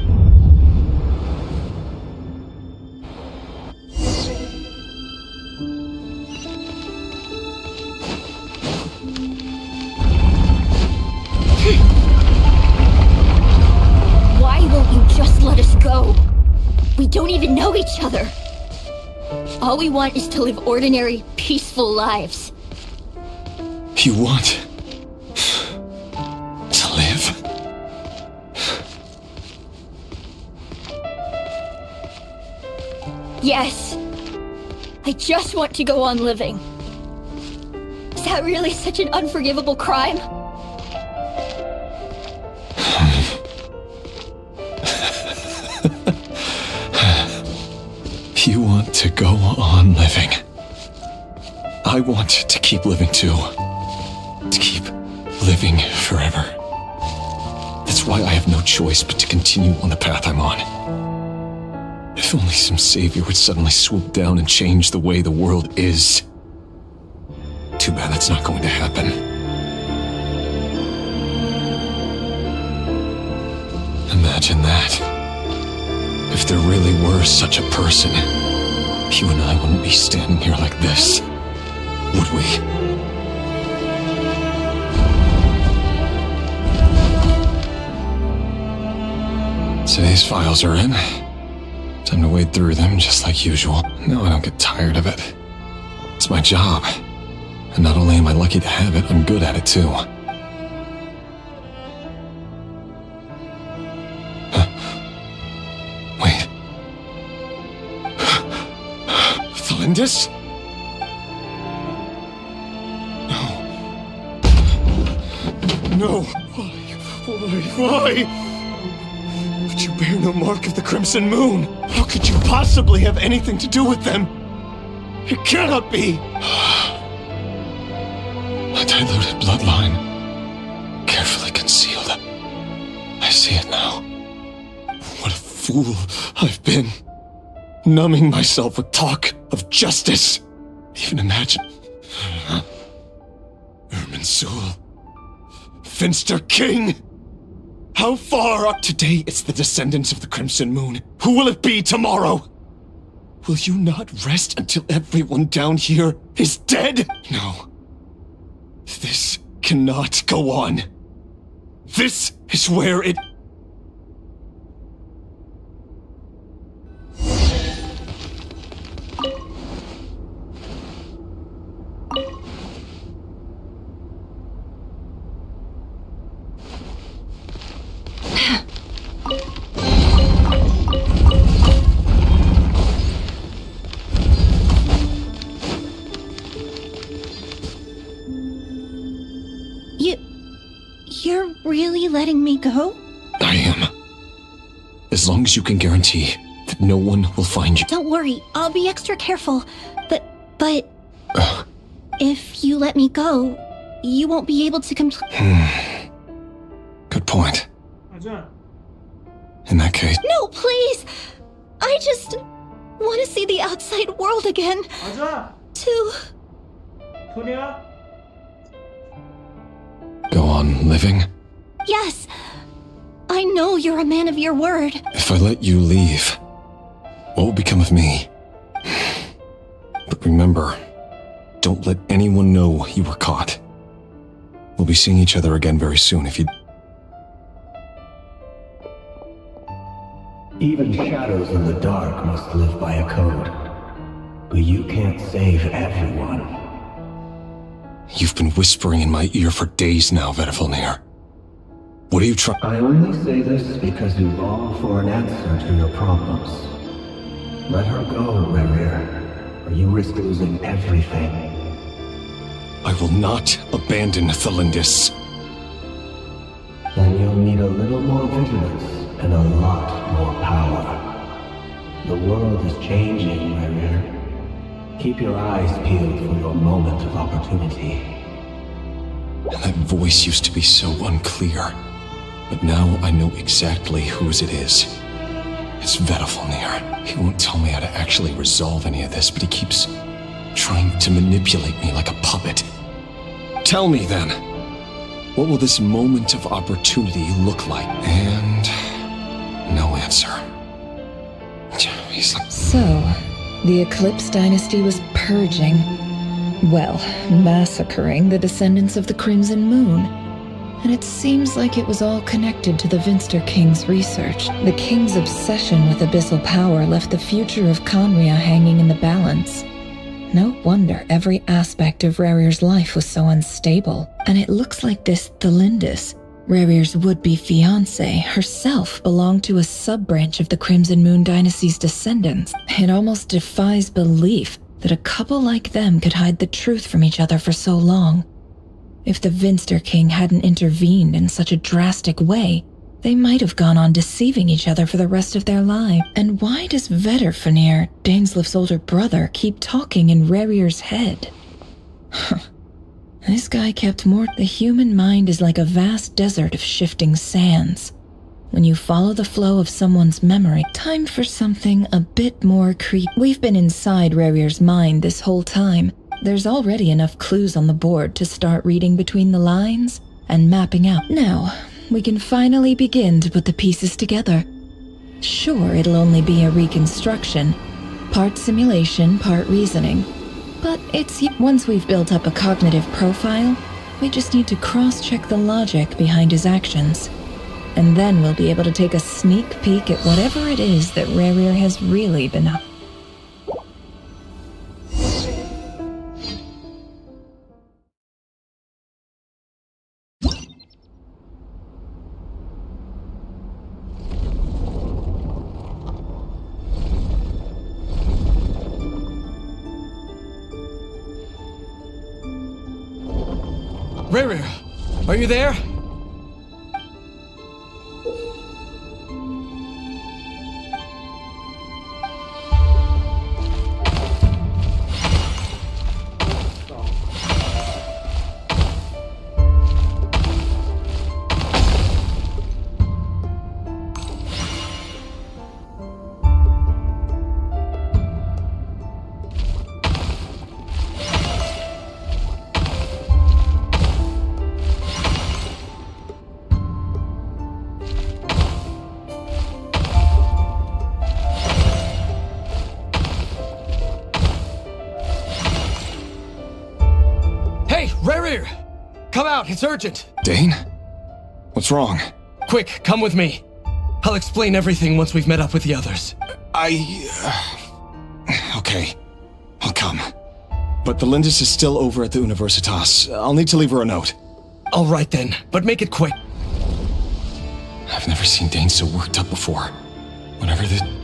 Why won't you just let us go? We don't even know each other. All we want is to live ordinary, peaceful lives. You want to live? Yes. I just want to go on living. Is that really such an unforgivable crime? You want to go on living. I want to keep living too. To keep living forever. That's why I have no choice but to continue on the path I'm on. If only some savior would suddenly swoop down and change the way the world is. Too bad that's not going to happen. Imagine that. If there really were such a person, you and I wouldn't be standing here like this, would we? Today's files are in. Time to wade through them just like usual. No, I don't get tired of it. It's my job. And not only am I lucky to have it, I'm good at it too. Thelindis? No. Why? But you bear no mark of the Crimson Moon. How could you possibly have anything to do with them? It cannot be. A diluted bloodline. Carefully concealed. I see it now. What a fool I've been. Numbing myself with talk of justice. Even imagine. Irminsul. Finster King. How far up today it's the descendants of the Crimson Moon? Who will it be tomorrow? Will you not rest until everyone down here is dead? No. This cannot go on. This is where it... You're really letting me go? I am. As long as you can guarantee that no one will find you. Don't worry, I'll be extra careful. But... if you let me go, you won't be able to Good point. In that case... No, please! I just want to see the outside world again. To... Go on living? Yes. I know you're a man of your word. If I let you leave, what will become of me? But remember, don't let anyone know you were caught. We'll be seeing each other again very soon if you... Even shadows in the dark must live by a code. But you can't save everyone. You've been whispering in my ear for days now, Vedifilnir. What are you trying? I only say this because you long for an answer to your problems. Let her go, Rerir, or you risk losing everything. I will not abandon Thelindis. Then you'll need a little more vigilance and a lot more power. The world is changing, Rerir. Keep your eyes peeled for your moment of opportunity. And that voice used to be so unclear. But now I know exactly whose it is. It's Vedifilnir. He won't tell me how to actually resolve any of this, but he keeps trying to manipulate me like a puppet. Tell me then, what will this moment of opportunity look like? And no answer. He's like... So, the Eclipse Dynasty was purging, well, massacring the descendants of the Crimson Moon. And it seems like it was all connected to the Vinster King's research. The King's obsession with abyssal power left the future of Khaenri'ah hanging in the balance. No wonder every aspect of Rerir's life was so unstable. And it looks like this Thelindis, Rerir's would-be fiancé, herself belonged to a sub-branch of the Crimson Moon Dynasty's descendants. It almost defies belief that a couple like them could hide the truth from each other for so long. If the Vinster King hadn't intervened in such a drastic way, they might have gone on deceiving each other for the rest of their lives. And why does Vedifilnir, Dainslif's older brother, keep talking in Rerir's head? This guy kept more... The human mind is like a vast desert of shifting sands. When you follow the flow of someone's memory, time for something a bit more We've been inside Rerir's mind this whole time. There's already enough clues on the board to start reading between the lines and mapping out. Now, we can finally begin to put the pieces together. Sure, it'll only be a reconstruction, part simulation, part reasoning. But once we've built up a cognitive profile, we just need to cross-check the logic behind his actions. And then we'll be able to take a sneak peek at whatever it is that Rerir has really been up. Rerir, are you there? Rerir! Come out, it's urgent! Dane? What's wrong? Quick, come with me. I'll explain everything once we've met up with the others. Okay. I'll come. But Thelindis is still over at the Universitas. I'll need to leave her a note. All right then, but make it quick. I've never seen Dane so worked up before. Whenever the...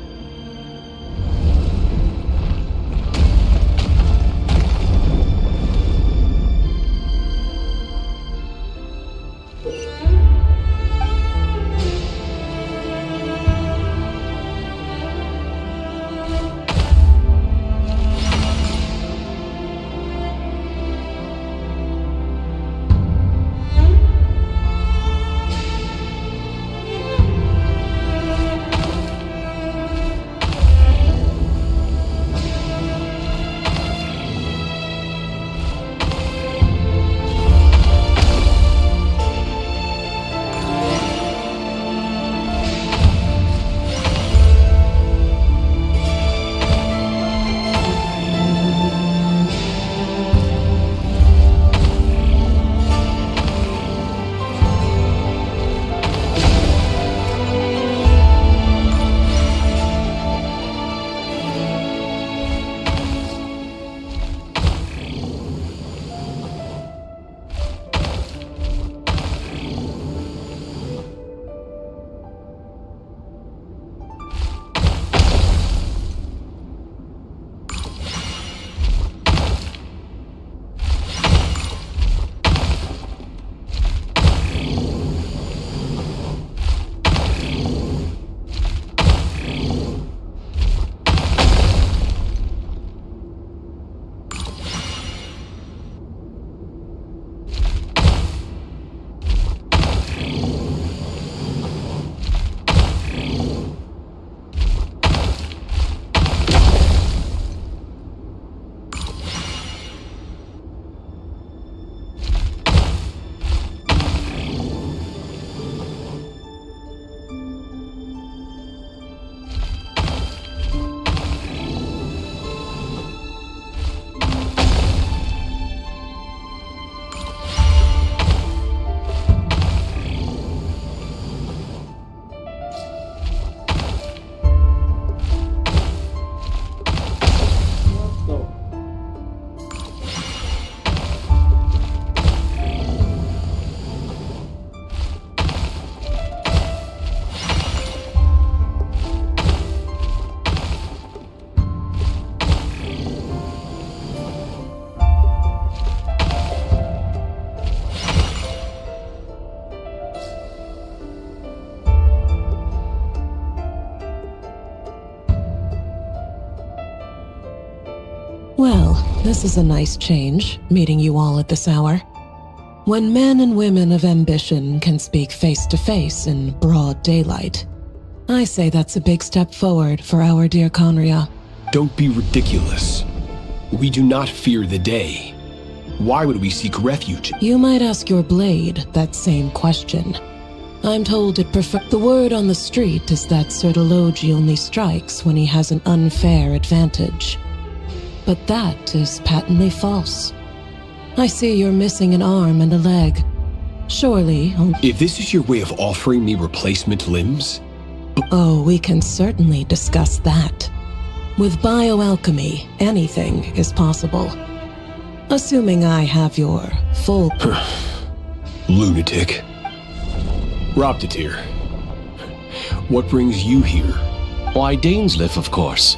Well, this is a nice change, meeting you all at this hour. When men and women of ambition can speak face to face in broad daylight, I say that's a big step forward for our dear Conria. Don't be ridiculous. We do not fear the day. Why would we seek refuge? You might ask your blade that same question. I'm told it the word on the street is that Sertologi only strikes when he has an unfair advantage. But that is patently false. I see you're missing an arm and a leg. Surely... If this is your way of offering me replacement limbs... Oh, we can certainly discuss that. With bioalchemy, anything is possible. Assuming I have your full... Lunatic. Roptatir. What brings you here? Why, Dainsleif, of course.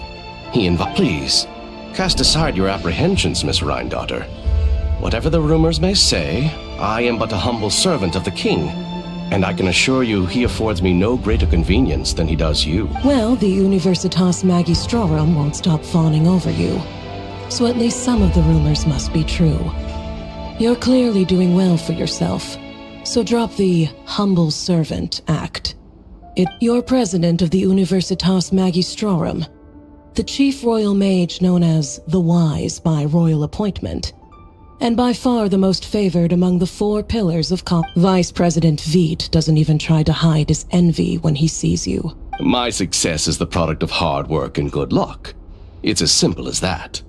Please, cast aside your apprehensions, Miss Rhine-daughter. Whatever the rumors may say, I am but a humble servant of the king, and I can assure you he affords me no greater convenience than he does you. Well, the Universitas Magistrorum won't stop fawning over you, so at least some of the rumors must be true. You're clearly doing well for yourself, so drop the humble servant act. You're president of the Universitas Magistrorum, the chief royal mage known as the Wise by royal appointment, and by far the most favored among the 4 pillars of Vice President Veidt doesn't even try to hide his envy when he sees you. My success is the product of hard work and good luck. It's as simple as that.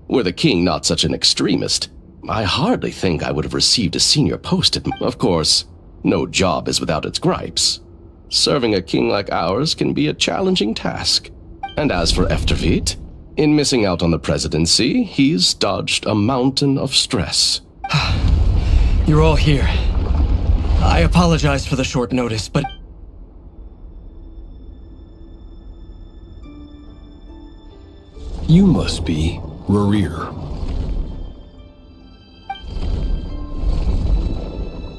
Were the king not such an extremist, I hardly think I would have received a senior post at... Of course, no job is without its gripes. Serving a king like ours can be a challenging task. And as for Efterveit, in missing out on the presidency, he's dodged a mountain of stress. You're all here. I apologize for the short notice, but... You must be Rerir.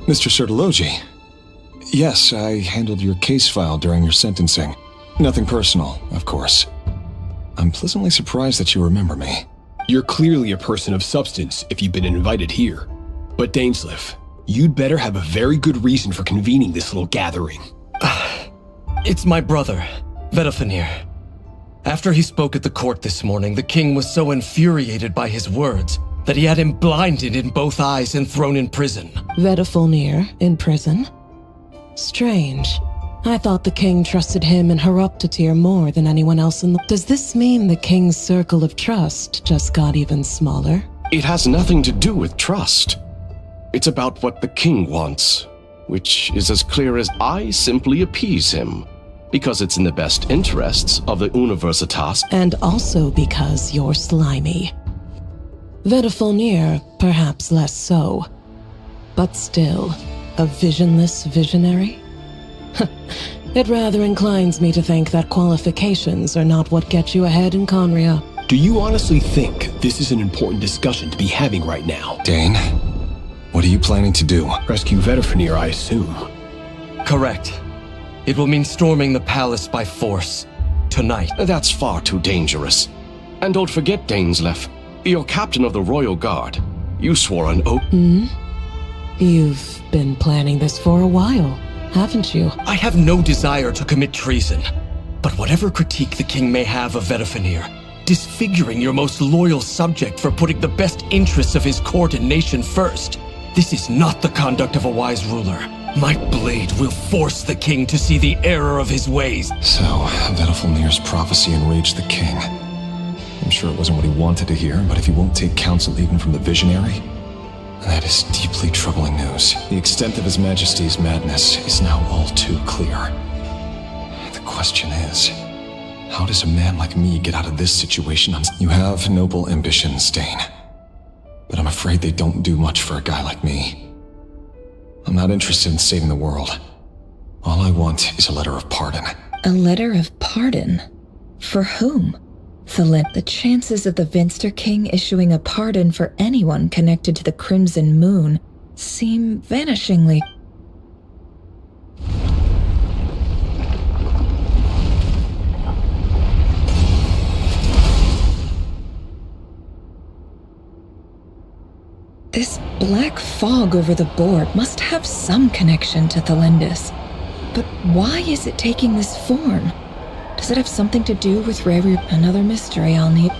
Mr. Sertologi. Yes, I handled your case file during your sentencing. Nothing personal, of course. I'm pleasantly surprised that you remember me. You're clearly a person of substance if you've been invited here. But Dainsleif, you'd better have a very good reason for convening this little gathering. It's my brother, Vedofenir. After he spoke at the court this morning, the king was so infuriated by his words that he had him blinded in both eyes and thrown in prison. Vedofenir in prison? Strange. I thought the king trusted him and Horoptatir more than anyone else in the... Does this mean the king's circle of trust just got even smaller? It has nothing to do with trust. It's about what the king wants, which is as clear as I simply appease him, because it's in the best interests of the Universitas. And also because you're slimy. Vedofenir, perhaps less so. But still, a visionless visionary? It rather inclines me to think that qualifications are not what get you ahead in Conria. Do you honestly think this is an important discussion to be having right now? Dane, what are you planning to do? Rescue Vedofenir, I assume. Correct. It will mean storming the palace by force. Tonight. That's far too dangerous. And don't forget, Dainsleif, you're captain of the Royal Guard. You swore an oath. You've been planning this for a while, haven't you? I have no desire to commit treason. But whatever critique the king may have of Vedofenir, disfiguring your most loyal subject for putting the best interests of his court and nation first, this is not the conduct of a wise ruler. My blade will force the king to see the error of his ways. So, Vedofenir's prophecy enraged the king. I'm sure it wasn't what he wanted to hear, but if he won't take counsel even from the visionary, that is deeply troubling news. The extent of His Majesty's madness is now all too clear. The question is, how does a man like me get out of this situation? You have noble ambitions, Dane. But I'm afraid they don't do much for a guy like me. I'm not interested in saving the world. All I want is a letter of pardon. A letter of pardon? For whom? The chances of the Vinster King issuing a pardon for anyone connected to the Crimson Moon seem vanishingly... black fog over the board must have some connection to Thelindis. But why is it taking this form? Does it have something to do with Rary? Another mystery I'll need.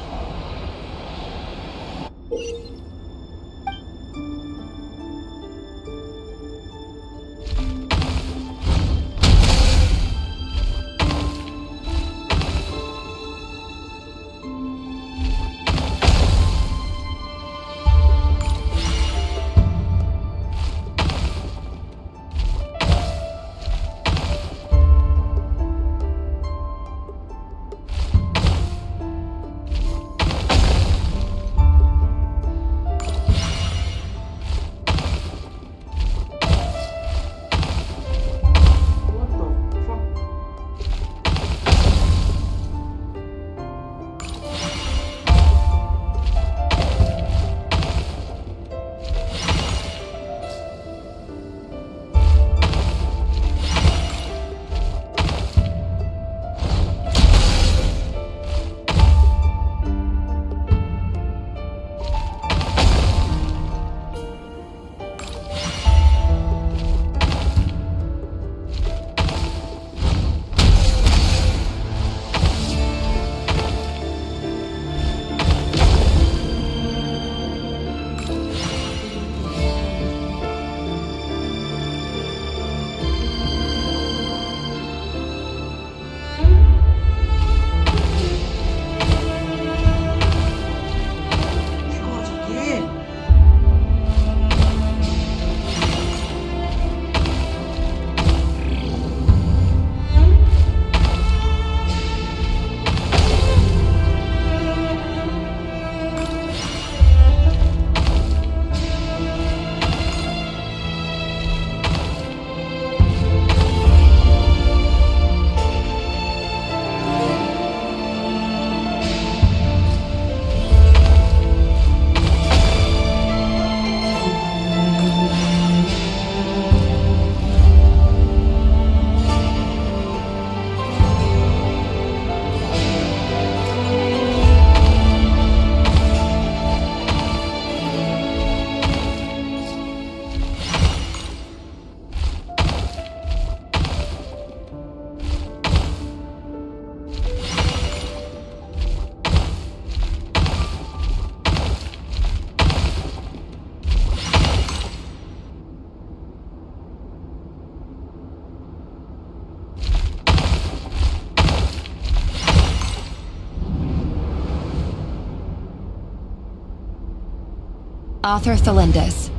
Author Thelindis.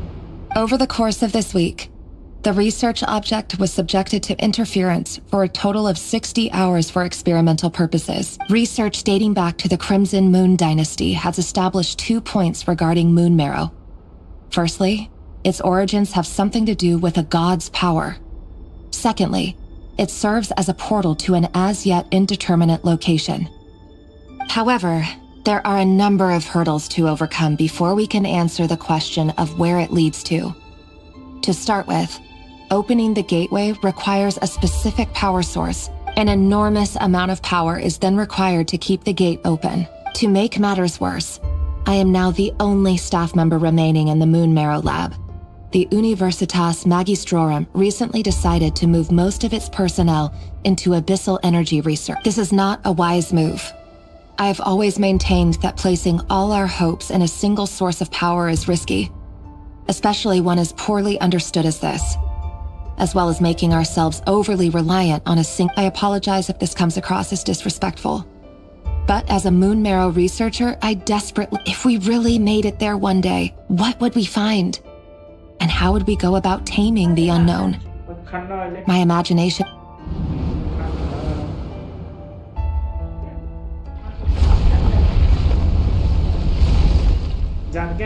Over the course of this week, the research object was subjected to interference for a total of 60 hours for experimental purposes. Research dating back to the Crimson Moon Dynasty has established 2 points regarding Moon Marrow. Firstly, its origins have something to do with a god's power. Secondly, it serves as a portal to an as-yet indeterminate location. However, there are a number of hurdles to overcome before we can answer the question of where it leads to. To start with, opening the gateway requires a specific power source. An enormous amount of power is then required to keep the gate open. To make matters worse, I am now the only staff member remaining in the Moon Marrow lab. The Universitas Magistrorum recently decided to move most of its personnel into abyssal energy research. This is not a wise move. I have always maintained that placing all our hopes in a single source of power is risky, especially one as poorly understood as this, as well as making ourselves overly reliant on a single. I apologize if this comes across as disrespectful, but as a Moon Marrow researcher, I desperately, if we really made it there one day, what would we find? And how would we go about taming the unknown? My imagination. Jangan